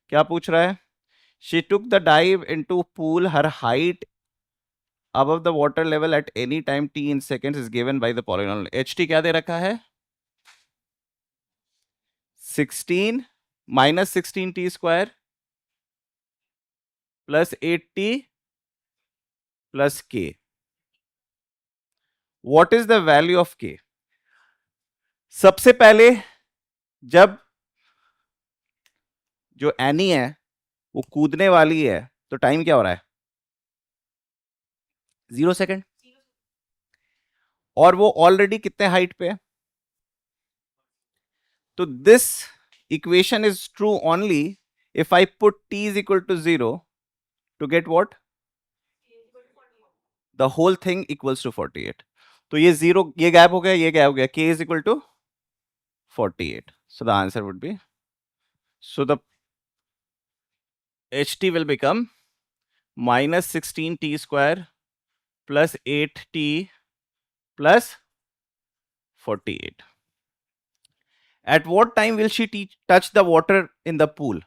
क्या पूछ रहा है? She took the dive into pool, her height above the water level at any time t in seconds is given by the polynomial ht, क्या दे रखा है? 16 minus 16t square plus 8t plus k. What is the value of k? सबसे पहले जब जो any है वो कूदने वाली है तो टाइम क्या हो रहा है? 0 सेकेंड, और वो ऑलरेडी कितने हाइट पे है? तो this equation is true only if I put t is equal to 0 to get what? The whole thing equals to 48. तो ये 0, ये गैप हो गया, ये गैप हो गया, k is equal to 48. So the answer would be, so the ht will become minus 16t square plus 8t plus 48. At what time will she touch the water in the pool?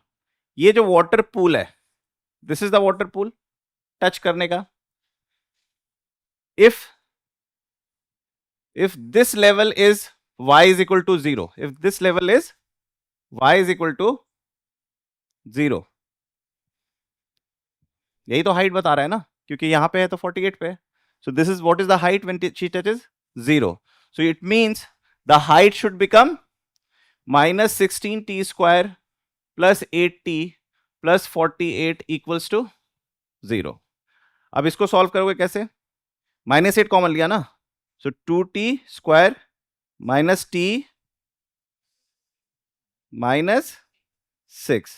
ये जो water pool है, this is the water pool, touch करने का। If this level is y is equal to 0, if this level is y is equal to 0, यही तो height बता रहा है ना, क्योंकि यहां पे है तो 48 पे है। So this is what is the height when she touches 0. So it means the height should become minus 16t square plus 8t plus 48 equals to 0. अब इसको सॉल्व करोगे कैसे? -8 कॉमन लिया ना, सो 2t square minus t minus 6,